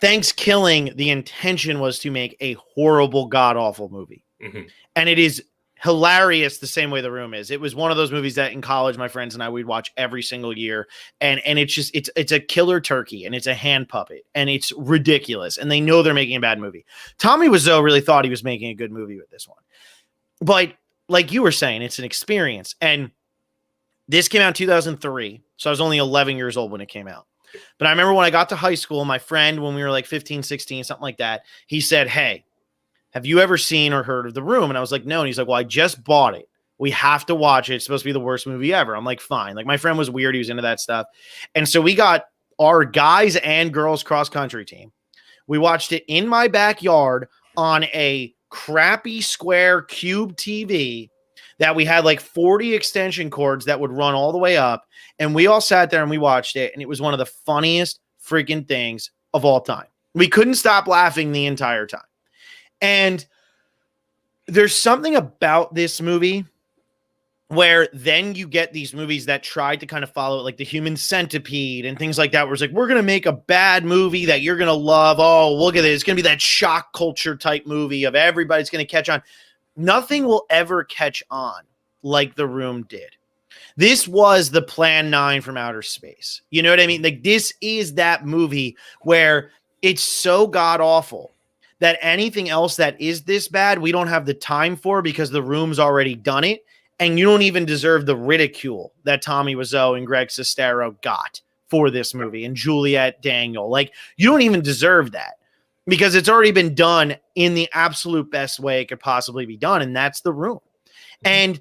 Thanksgiving, the intention was to make a horrible, god-awful movie. Mm-hmm. And it is hilarious the same way The Room is. It was one of those movies that in college, my friends and I, we'd watch every single year. And it's a killer turkey, and it's a hand puppet, and it's ridiculous. And they know they're making a bad movie. Tommy Wiseau really thought he was making a good movie with this one. But like you were saying, it's an experience. And this came out in 2003. So I was only 11 years old when it came out. But I remember when I got to high school, my friend, when we were like 15, 16, something like that, he said, "Hey, have you ever seen or heard of The Room?" And I was like, "No." And he's like, "Well, I just bought it. We have to watch it. It's supposed to be the worst movie ever." I'm like, "Fine." Like, my friend was weird. He was into that stuff. And so we got our guys and girls cross country team. We watched it in my backyard on a crappy square cube TV that we had like 40 extension cords that would run all the way up. And we all sat there and we watched it. And it was one of the funniest freaking things of all time. We couldn't stop laughing the entire time. And there's something about this movie where then you get these movies that try to kind of follow it, like The Human Centipede and things like that, where it's like, we're going to make a bad movie that you're going to love. Oh, look at it. It's going to be that shock culture type movie of everybody's going to catch on. Nothing will ever catch on like The Room did. This was the Plan 9 from outer space. You know what I mean? Like, this is that movie where it's so god-awful that anything else that is this bad, we don't have the time for, because The Room's already done it. And you don't even deserve the ridicule that Tommy Wiseau and Greg Sestero got for this movie, and Juliette Daniel. Like, you don't even deserve that, because it's already been done in the absolute best way it could possibly be done, and that's The Room. And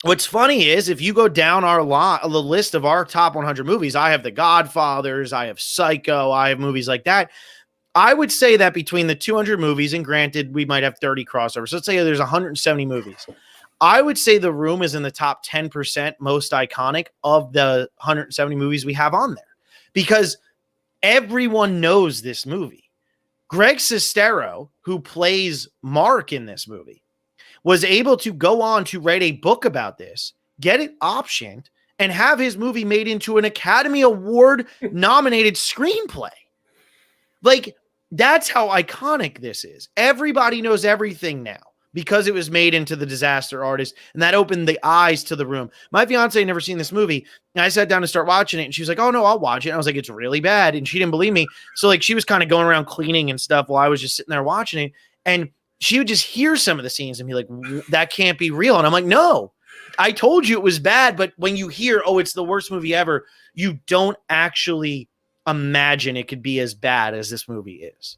what's funny is, if you go down the list of our top 100 movies, I have The Godfathers, I have Psycho, I have movies like that. I would say that between the 200 movies, and granted, we might have 30 crossovers. Let's say there's 170 movies. I would say The Room is in the top 10% most iconic of the 170 movies we have on there, because everyone knows this movie. Greg Sestero, who plays Mark in this movie, was able to go on to write a book about this, get it optioned, and have his movie made into an Academy Award nominated screenplay. Like, that's how iconic this is. Everybody knows everything now, because it was made into The Disaster Artist, and that opened the eyes to The Room. My fiance had never seen this movie, and I sat down to start watching it, and she was like, "Oh, no, I'll watch it." And I was like, "It's really bad." And she didn't believe me. So, like, she was kind of going around cleaning and stuff while I was just sitting there watching it, and she would just hear some of the scenes and be like, "That can't be real." And I'm like, "No, I told you it was bad." But when you hear, "Oh, it's the worst movie ever," you don't actually imagine it could be as bad as this movie is.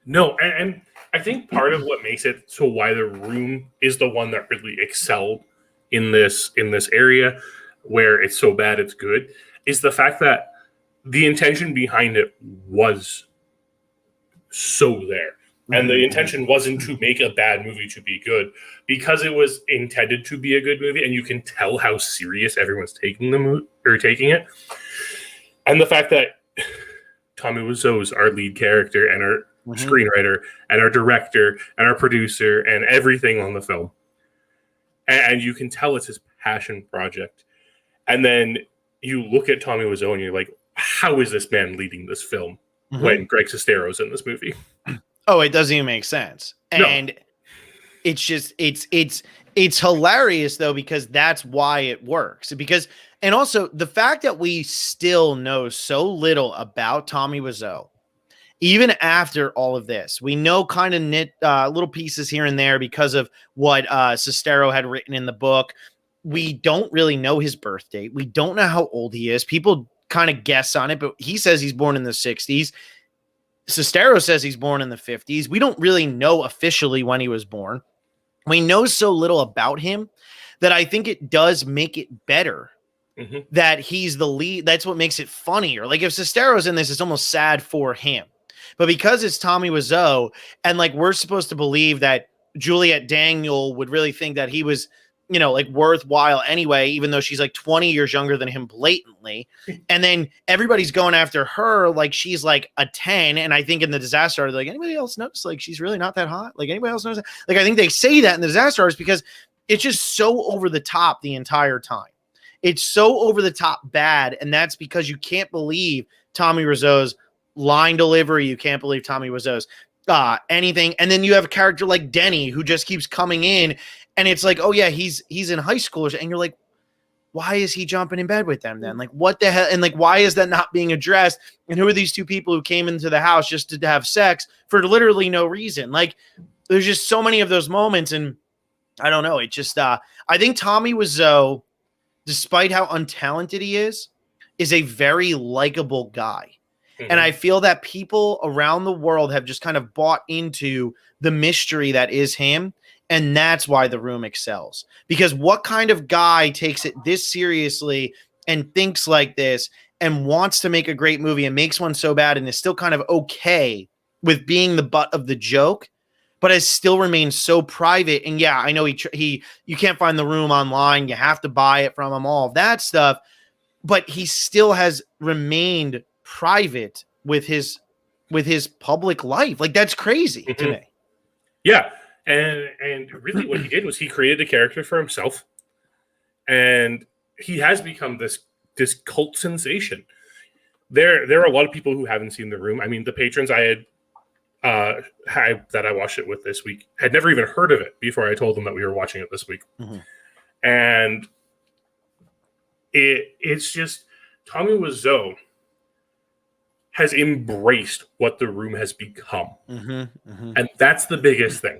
No, and I think part of what makes it so why The Room is the one that really excelled in this area where it's so bad it's good is the fact that the intention behind it was so there. And the intention wasn't to make a bad movie to be good, because it was intended to be a good movie, and you can tell how serious everyone's taking it. And the fact that Tommy Wiseau's our lead character and our screenwriter and our director and our producer and everything on the film. And you can tell it's his passion project. And then you look at Tommy Wiseau and you're like, how is this man leading this film when Greg Sestero's in this movie? Oh, it doesn't even make sense. And it's just, it's hilarious though, because that's why it works. And also the fact that we still know so little about Tommy Wiseau even after all of this, we know kind of little pieces here and there because of what Sestero had written in the book. We don't really know his birth date. We don't know how old he is. People kind of guess on it, but he says he's born in the 60s. Sestero says he's born in the 50s. We don't really know officially when he was born. We know so little about him that I think it does make it better that he's the lead. That's what makes it funnier. Like if Sestero's in this, it's almost sad for him. But because it's Tommy Wiseau, and like we're supposed to believe that Juliette Daniel would really think that he was, you know, like worthwhile anyway, even though she's like 20 years younger than him blatantly. And then everybody's going after her like she's like a 10. And I think in the Disaster Artist, like anybody else notice like she's really not that hot? Like anybody else knows that? Like I think they say that in the Disaster Artist because it's just so over the top the entire time. It's so over the top bad. And that's because you can't believe Tommy Wiseau's line delivery. You can't believe Tommy Wiseau's anything. And then you have a character like Denny who just keeps coming in. And it's like, oh yeah, he's in high school, and you're like, why is he jumping in bed with them then? Like, what the hell? And like, why is that not being addressed? And who are these two people who came into the house just to have sex for literally no reason? Like, there's just so many of those moments, and I don't know. It just, I think Tommy Wiseau, despite how untalented he is a very likable guy. And I feel that people around the world have just kind of bought into the mystery that is him. And that's why The Room excels. Because what kind of guy takes it this seriously and thinks like this and wants to make a great movie and makes one so bad and is still kind of okay with being the butt of the joke, but has still remained so private? And yeah, I know you can't find The Room online. You have to buy it from him, all of that stuff. But he still has remained private with his public life. Like that's crazy to me. Yeah. And really what he did was he created a character for himself, and he has become this cult sensation. There are a lot of people who haven't seen The Room. I mean, the patrons I had that I watched it with this week had never even heard of it before I told them that we were watching it this week. And it's just Tommy Wiseau has embraced what The Room has become. And that's the biggest thing.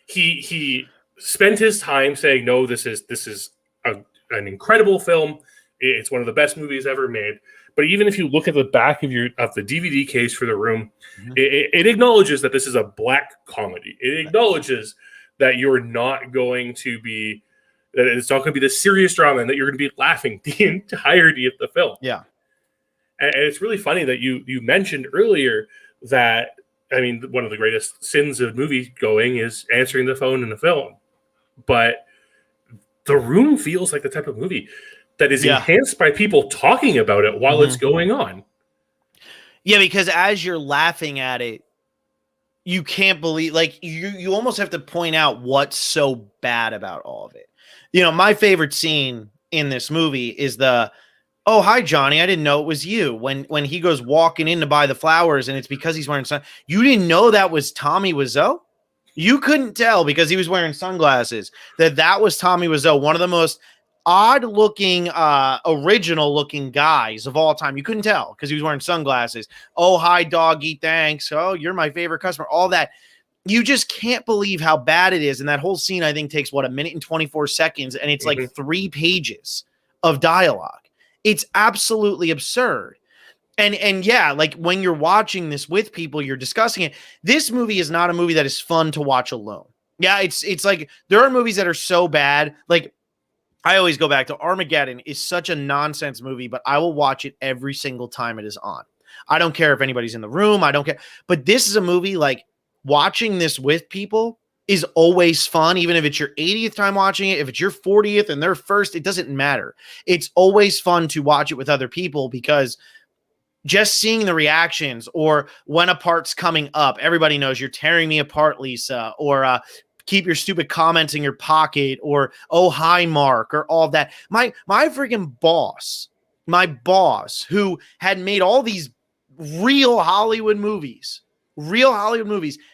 He spent his time saying, no, this is an incredible film. It's one of the best movies ever made. But even if you look at the back of the DVD case for The Room, it acknowledges that this is a black comedy. It acknowledges that you're not going to be, that it's not going to be the serious drama, and that you're going to be laughing the entirety of the film. Yeah. And it's really funny that you mentioned earlier that, I mean, one of the greatest sins of movie going is answering the phone in a film. But The Room feels like the type of movie that is enhanced by people talking about it while it's going on. Yeah, because as you're laughing at it, you can't believe, like, you almost have to point out what's so bad about all of it. You know, my favorite scene in this movie is oh, hi, Johnny, I didn't know it was you. When he goes walking in to buy the flowers, and it's because he's wearing you didn't know that was Tommy Wiseau? You couldn't tell because he was wearing sunglasses that was Tommy Wiseau, one of the most odd-looking, original-looking guys of all time. You couldn't tell because he was wearing sunglasses. Oh, hi, doggy, thanks. Oh, you're my favorite customer. All that. You just can't believe how bad it is. And that whole scene, I think, takes, a minute and 24 seconds, and it's like 3 pages of dialogue. It's absolutely absurd. And yeah, like when you're watching this with people, you're discussing it. This movie is not a movie that is fun to watch alone. Yeah, it's like there are movies that are so bad. Like I always go back to Armageddon is such a nonsense movie, but I will watch it every single time it is on. I don't care if anybody's in the room. I don't care. But this is a movie, like watching this with people is always fun, even if it's your 80th time watching it, if it's your 40th and their first, it doesn't matter. It's always fun to watch it with other people because just seeing the reactions, or when a part's coming up, everybody knows you're tearing me apart, Lisa, or keep your stupid comments in your pocket, or oh, hi, Mark, or all of that. My freaking boss, who had made all these real Hollywood movies,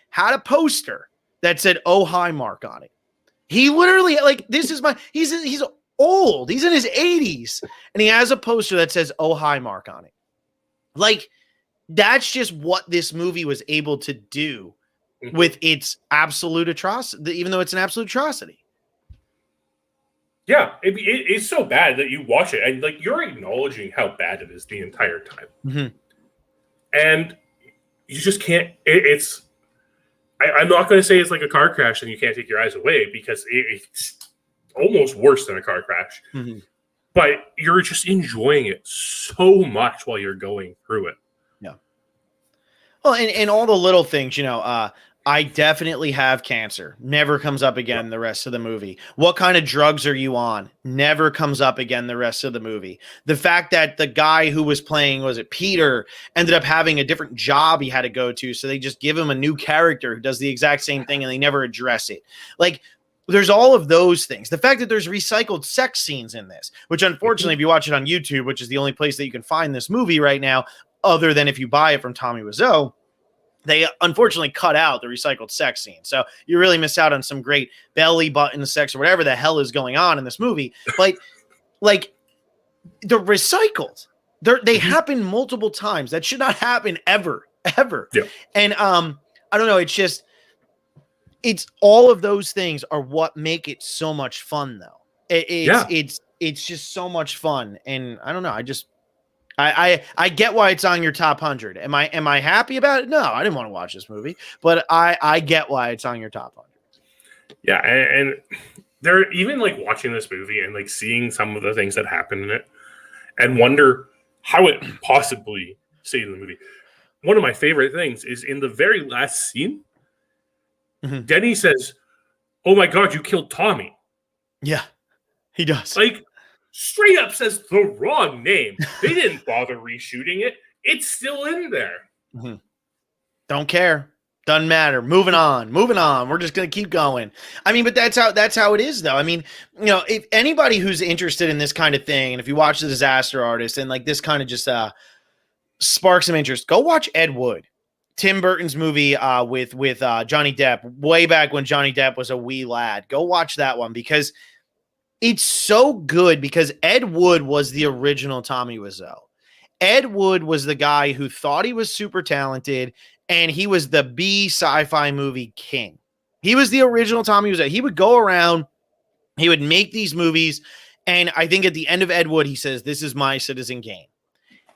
had a poster that said, oh, hi, Mark on it. He literally, like, he's old. He's in his 80s. And he has a poster that says, oh, hi, Mark on it. Like, that's just what this movie was able to do with its absolute atrocity, even though it's an absolute atrocity. Yeah, it's so bad that you watch it and like you're acknowledging how bad it is the entire time, and you just can't. I'm not going to say it's like a car crash and you can't take your eyes away, because it's almost worse than a car crash. But you're just enjoying it so much while you're going through it. Yeah. Well, and all the little things, I definitely have cancer. Never comes up again the rest of the movie. What kind of drugs are you on? Never comes up again the rest of the movie. The fact that the guy who was playing, was it Peter, ended up having a different job he had to go to, so they just give him a new character who does the exact same thing and they never address it. Like, there's all of those things. The fact that there's recycled sex scenes in this, which unfortunately, if you watch it on YouTube, which is the only place that you can find this movie right now, other than if you buy it from Tommy Wiseau, they unfortunately cut out the recycled sex scene. So you really miss out on some great belly button sex or whatever the hell is going on in this movie. But like, they're recycled. They happen multiple times. That should not happen ever. Yeah. And I don't know. It's all of those things are what make it so much fun, though. It's just so much fun. And I don't know. I get why it's on your top 100. Am I happy about it? No, I didn't want to watch this movie, but I get why it's on your top 100. Yeah, and they're even like watching this movie and like seeing some of the things that happen in it, and wonder how it possibly stayed in the movie. One of my favorite things is in the very last scene, Denny says, "Oh my God, you killed Tommy." Yeah, he does. Like, straight up says the wrong name. They didn't bother reshooting it. It's still in there. Don't care. Doesn't matter. Moving on. We're just going to keep going. I mean, but that's how it is, though. I mean, if anybody who's interested in this kind of thing, and if you watch The Disaster Artist and like this kind of just sparks some interest, go watch Ed Wood, Tim Burton's movie with Johnny Depp, way back when Johnny Depp was a wee lad. Go watch that one, because it's so good, because Ed Wood was the original Tommy Wiseau. Ed Wood was the guy who thought he was super talented, and he was the B sci-fi movie king. He was the original Tommy Wiseau. He would go around, he would make these movies, and I think at the end of Ed Wood, he says, "This is my Citizen Kane."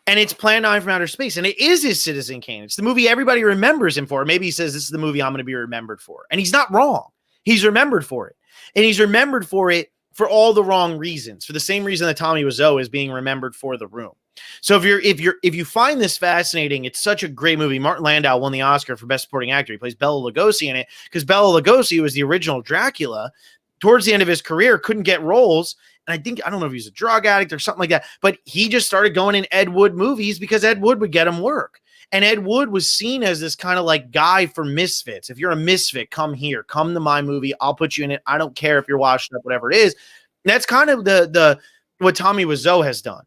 And it's Plan 9 from Outer Space, and it is his Citizen Kane. It's the movie everybody remembers him for. Maybe he says, "This is the movie I'm going to be remembered for." And he's not wrong. He's remembered for it. And he's remembered for it for all the wrong reasons, for the same reason that Tommy Wiseau is being remembered for The Room. So if you find this fascinating, it's such a great movie. Martin Landau won the Oscar for Best Supporting Actor. He plays Bela Lugosi in it, because Bela Lugosi was the original Dracula. Towards the end of his career, couldn't get roles. And I don't know if he's a drug addict or something like that, but he just started going in Ed Wood movies because Ed Wood would get him work. And Ed Wood was seen as this kind of like guy for misfits. If you're a misfit, come here, come to my movie. I'll put you in it. I don't care if you're washed up, whatever it is. And that's kind of the what Tommy Wiseau has done.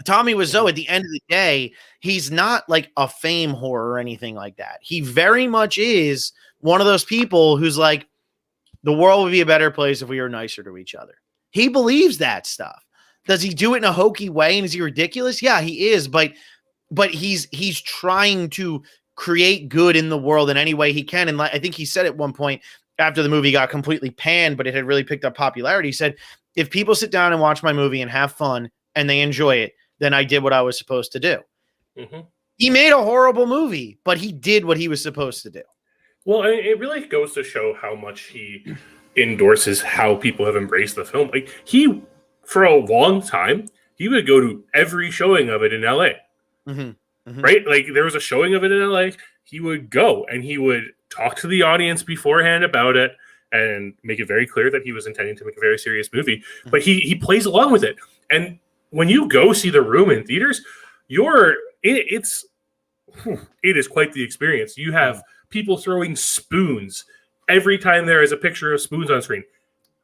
Tommy Wiseau, at the end of the day, he's not like a fame whore or anything like that. He very much is one of those people who's like, the world would be a better place if we were nicer to each other. He believes that stuff. Does he do it in a hokey way? And is he ridiculous? Yeah, he is. But he's trying to create good in the world in any way he can. And I think he said at one point, after the movie got completely panned, but it had really picked up popularity, he said, "If people sit down and watch my movie and have fun and they enjoy it, then I did what I was supposed to do." He made a horrible movie, but he did what he was supposed to do. Well, it really goes to show how much he endorses how people have embraced the film. Like, he, for a long time, he would go to every showing of it in LA. Right? Like, there was a showing of it in LA. He would go and he would talk to the audience beforehand about it and make it very clear that he was intending to make a very serious movie. But he plays along with it. And when you go see The Room in theaters, it is quite the experience. You have people throwing spoons every time there is a picture of spoons on screen.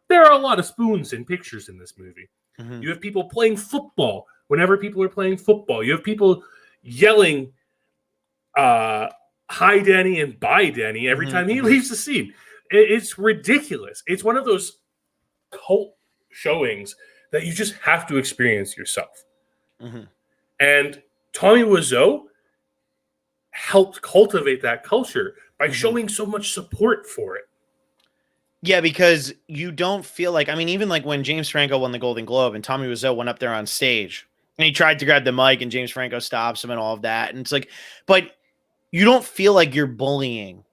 There are a lot of spoons in pictures in this movie. You have people playing football whenever people are playing football. You have people yelling "Hi, Danny" and "Bye, Danny" every time he leaves the scene. It's ridiculous. It's one of those cult showings that you just have to experience yourself. And Tommy Wiseau helped cultivate that culture by showing so much support for it. Yeah, because you don't feel like, I mean, even like when James Franco won the Golden Globe and Tommy Wiseau went up there on stage and he tried to grab the mic and James Franco stops him and all of that. And it's like, but you don't feel like you're bullying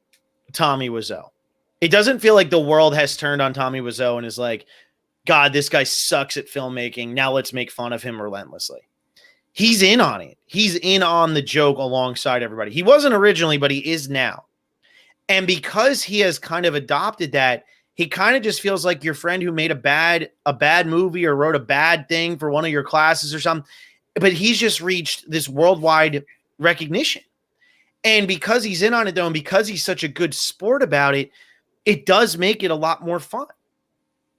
Tommy Wiseau. It doesn't feel like the world has turned on Tommy Wiseau and is like, God, this guy sucks at filmmaking. Now let's make fun of him relentlessly. He's in on it. He's in on the joke alongside everybody. He wasn't originally, but he is now. And because he has kind of adopted that, he kind of just feels like your friend who made a bad movie or wrote a bad thing for one of your classes or something. But he's just reached this worldwide recognition. And because he's in on it, though, and because he's such a good sport about it, it does make it a lot more fun.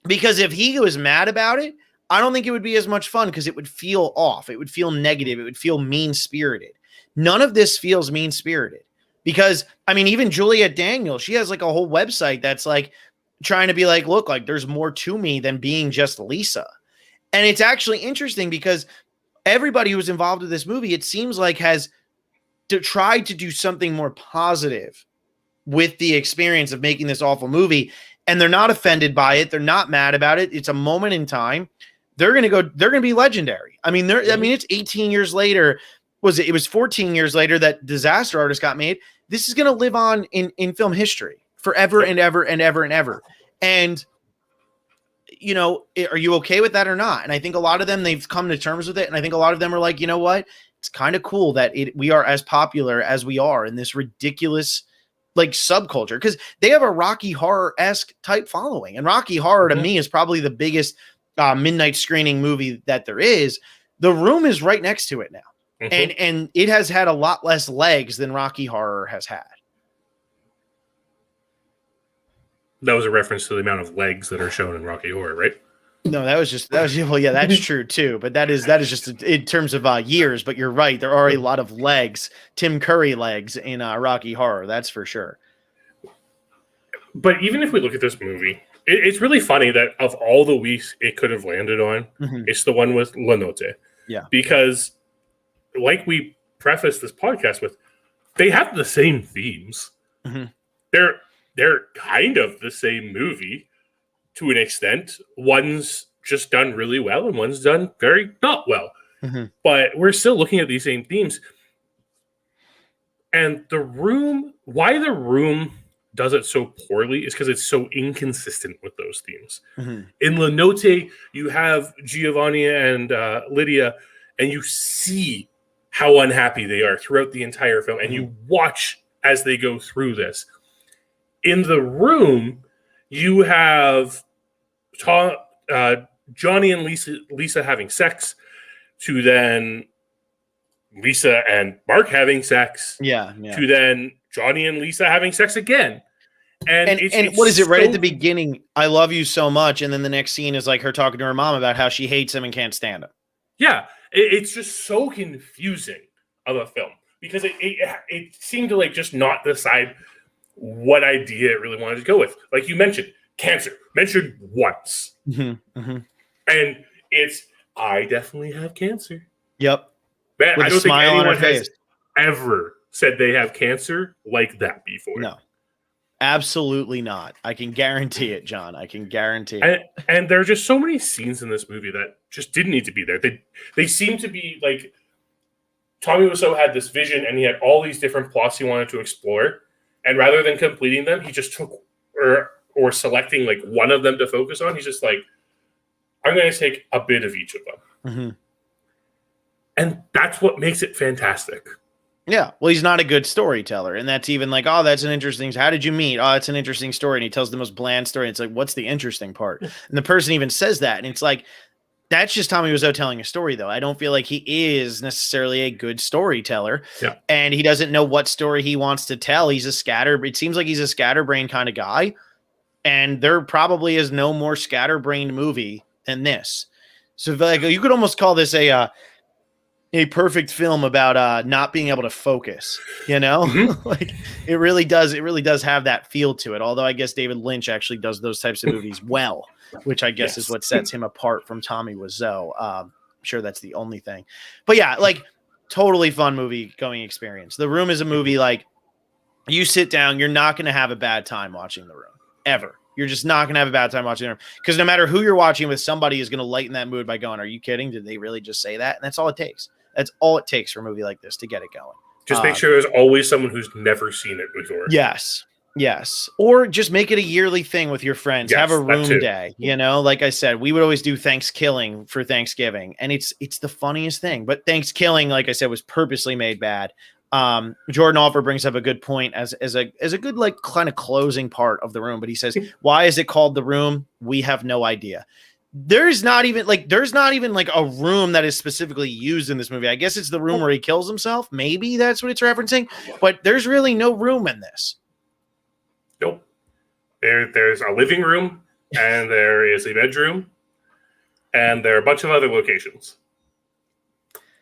Because if he was mad about it, I don't think it would be as much fun because it would feel off. It would feel negative. It would feel mean-spirited. None of this feels mean-spirited because, I mean, even Juliette Daniels, she has like a whole website that's like trying to be like, look, like there's more to me than being just Lisa. And it's actually interesting because everybody who was involved with this movie, it seems like has tried to do something more positive with the experience of making this awful movie. And they're not offended by it. They're not mad about it. It's a moment in time. They're going to be legendary. I mean, it's 18 years later. It was 14 years later that Disaster Artist got made. This is going to live on in film history forever and ever and ever and ever. And, you know, are you okay with that or not? And I think a lot of them, they've come to terms with it. And I think a lot of them are like, you know what? It's kind of cool that we are as popular as we are in this ridiculous like subculture, because they have a Rocky Horror-esque type following. And Rocky Horror to me is probably the biggest midnight screening movie that there is. The Room is right next to it now. And it has had a lot less legs than Rocky Horror has had. That was a reference to the amount of legs that are shown in Rocky Horror, right? No, well, yeah, that's true too. But that is just in terms of years. But you're right. There are a lot of legs, Tim Curry legs in Rocky Horror. That's for sure. But even if we look at this movie, it's really funny that of all the weeks it could have landed on, it's the one with La Notte. Yeah. Because like we prefaced this podcast with, they have the same themes. They're kind of the same movie. To an extent, one's just done really well and one's done very not well. But we're still looking at these same themes. And why The Room does it so poorly is because it's so inconsistent with those themes. In La Notte, you have Giovanni and Lydia, and you see how unhappy they are throughout the entire film, and you watch as they go through this. In The Room, you have Johnny and Lisa having sex, to then Lisa and Mark having sex, to then Johnny and Lisa having sex again. And what is it right at the beginning? I love you so much, and then the next scene is like her talking to her mom about how she hates him and can't stand him. Yeah, it's just so confusing of a film because it seemed to like just not decide what idea it really wanted to go with. Like you mentioned, cancer mentioned once, and it's I definitely have cancer. Yep. Man, I don't think anyone has ever said they have cancer like that before. No, absolutely not. I can guarantee it, John. I can guarantee it. And there are just so many scenes in this movie that just didn't need to be there. They seem to be like Tommy Wiseau had this vision and he had all these different plots he wanted to explore. And rather than completing them, he just took or selecting like one of them to focus on. He's just like, I'm going to take a bit of each of them. And that's what makes it fantastic. Yeah. Well, he's not a good storyteller. And that's even like, oh, that's an interesting. How did you meet? Oh, it's an interesting story. And he tells the most bland story. It's like, what's the interesting part? And the person even says that. And it's like, that's just Tommy Wiseau telling a story, though. I don't feel like he is necessarily a good storyteller. Yeah. And he doesn't know what story he wants to tell. It seems like he's a scatterbrain kind of guy. And there probably is no more scatterbrained movie than this. So like, you could almost call this a perfect film about not being able to focus, you know? Like it really does have that feel to it. Although I guess David Lynch actually does those types of movies well, which I guess is what sets him apart from Tommy Wiseau. I'm sure that's the only thing. But yeah, like totally fun movie going experience. The Room is a movie like you sit down, you're not going to have a bad time watching The Room ever. You're just not going to have a bad time watching The Room because no matter who you're watching with, somebody is going to lighten that mood by going, "Are you kidding? Did they really just say that?" And that's all it takes. That's all it takes for a movie like this to get it going. Just make sure there's always someone who's never seen it before. Yes. Or just make it a yearly thing with your friends. Yes, have a Room too. day. You know, like I said, we would always do Thanksgiving for Thanksgiving, and it's the funniest thing. But Thanksgiving, like I said, was purposely made bad. Jordan Offer brings up a good point as a good like kind of closing part of The Room. But he says, "Why is it called The Room? We have no idea." There's not even like a room that is specifically used in this movie. I guess it's the room where he kills himself. Maybe that's what it's referencing, but there's really no room in this. Nope. There's a living room and there is a bedroom and there are a bunch of other locations.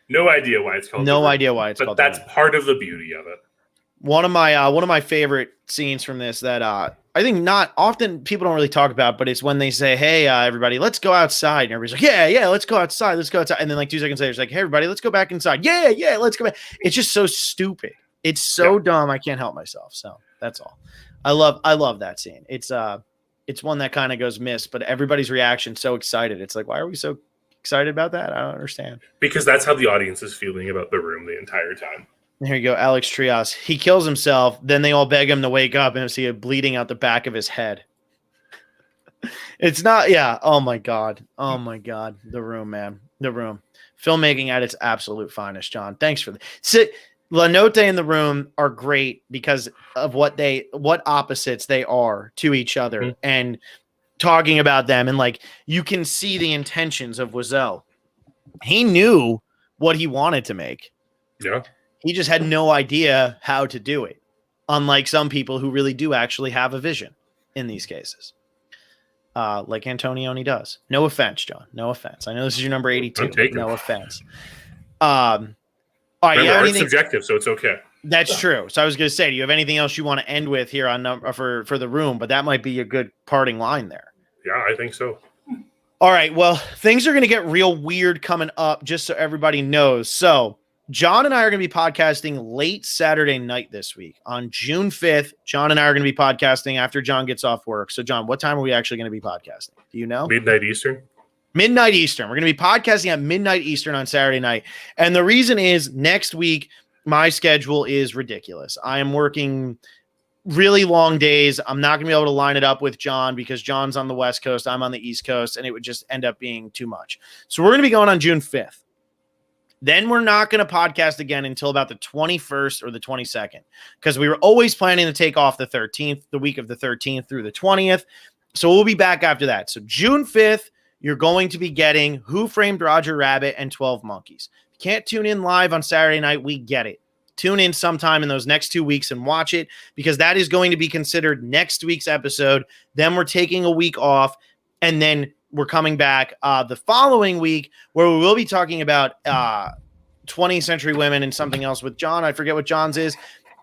No idea why it's called. No idea why it's called. But that's part of the beauty of it. One of my favorite scenes from this that I think not often people don't really talk about, but it's when they say, "Hey, everybody, let's go outside." And everybody's like, yeah, let's go outside. Let's go outside. And then like 2 seconds later, it's like, "Hey, everybody, let's go back inside." Yeah, let's go back. It's just so stupid. It's so dumb. I can't help myself. So that's all. I love that scene. It's one that kind of goes missed, but everybody's reaction so excited. It's like, why are we so excited about that? I don't understand. Because that's how the audience is feeling about The Room the entire time. Here you go, Alex Trias. He kills himself. Then they all beg him to wake up and see it bleeding out the back of his head. It's not, yeah. Oh my God. The Room, man. The Room. Filmmaking at its absolute finest, John. Thanks for that. La Notte and The Room are great because of what opposites they are to each other and talking about them. And like, you can see the intentions of Wiseau. He knew what he wanted to make. Yeah. He just had no idea how to do it, unlike some people who really do actually have a vision in these cases, like Antonioni does. No offense, John. No offense. I know this is your number 82. No offense. All right, remember, it's subjective, so it's okay. That's true. So I was going to say, do you have anything else you want to end with here on for The Room? But that might be a good parting line there. Yeah, I think so. All right. Well, things are going to get real weird coming up, just so everybody knows. So John and I are going to be podcasting late Saturday night this week. On June 5th, John and I are going to be podcasting after John gets off work. So, John, what time are we actually going to be podcasting? Do you know? Midnight Eastern. Midnight Eastern. We're going to be podcasting at midnight Eastern on Saturday night. And the reason is next week, my schedule is ridiculous. I am working really long days. I'm not going to be able to line it up with John because John's on the West Coast. I'm on the East Coast, and it would just end up being too much. So we're going to be going on June 5th. Then we're not going to podcast again until about the 21st or the 22nd because we were always planning to take off the 13th, the week of the 13th through the 20th. So we'll be back after that. So June 5th, you're going to be getting Who Framed Roger Rabbit and 12 Monkeys. If you can't tune in live on Saturday night, we get it. Tune in sometime in those next 2 weeks and watch it because that is going to be considered next week's episode. Then we're taking a week off, and then we're coming back the following week where we will be talking about 20th Century Women and something else with John. I forget what John's is.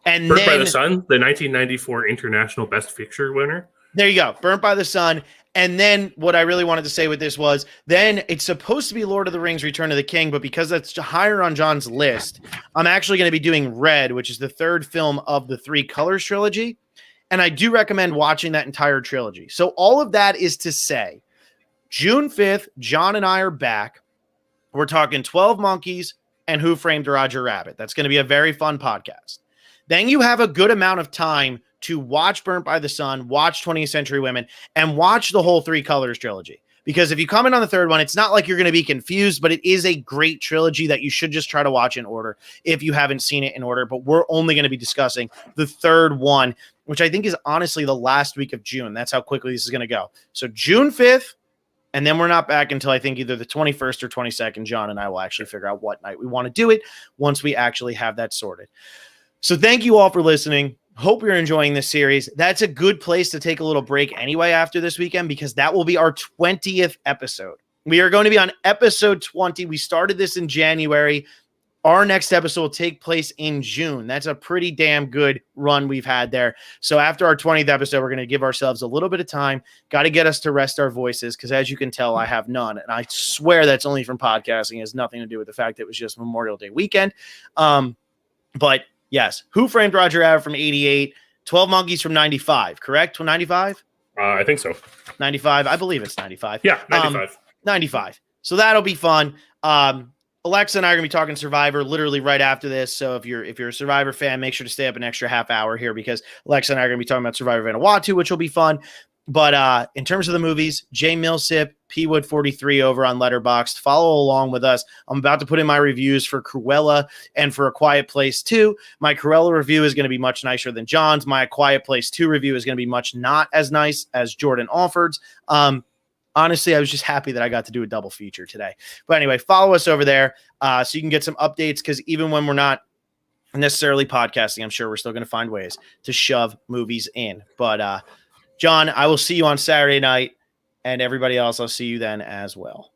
And Burnt by the Sun, the 1994 International Best Picture winner. There you go. Burnt by the Sun. And then what I really wanted to say with this was then it's supposed to be Lord of the Rings, Return of the King, but because that's higher on John's list, I'm actually going to be doing Red, which is the third film of the Three Colors trilogy. And I do recommend watching that entire trilogy. So all of that is to say, June 5th, John and I are back. We're talking 12 Monkeys and Who Framed Roger Rabbit. That's going to be a very fun podcast. Then you have a good amount of time to watch Burnt by the Sun, watch 20th Century Women, and watch the whole Three Colors trilogy. Because if you come in on the third one, it's not like you're going to be confused, but it is a great trilogy that you should just try to watch in order if you haven't seen it in order. But we're only going to be discussing the third one, which I think is honestly the last week of June. That's how quickly this is going to go. So June 5th, and then we're not back until I think either the 21st or 22nd. John and I will actually figure out what night we want to do it once we actually have that sorted. So thank you all for listening. Hope you're enjoying this series. That's a good place to take a little break anyway after this weekend because that will be our 20th episode. We are going to be on episode 20. We started this in January. Our next episode will take place in June. That's a pretty damn good run we've had there. So after our 20th episode, we're going to give ourselves a little bit of time. Got to get us to rest our voices because, as you can tell, I have none. And I swear that's only from podcasting. It has nothing to do with the fact that it was just Memorial Day weekend. But yes, Who Framed Roger Rabbit from 88, 12 Monkeys from 95, correct? 95? I think so. 95. I believe it's 95. Yeah, 95. 95. So that'll be fun. Alexa and I are gonna be talking Survivor literally right after this. So if you're a Survivor fan, make sure to stay up an extra half hour here because Alexa and I are gonna be talking about Survivor Vanuatu, which will be fun. But in terms of the movies, Jay Millsip, Pwood 43 over on Letterboxd. Follow along with us. I'm about to put in my reviews for Cruella and for A Quiet Place 2. My Cruella review is going to be much nicer than John's. My A Quiet Place 2 review is going to be much not as nice as Jordan Alford's. Honestly, I was just happy that I got to do a double feature today. But anyway, follow us over there so you can get some updates because even when we're not necessarily podcasting, I'm sure we're still going to find ways to shove movies in. But John, I will see you on Saturday night, and everybody else, I'll see you then as well.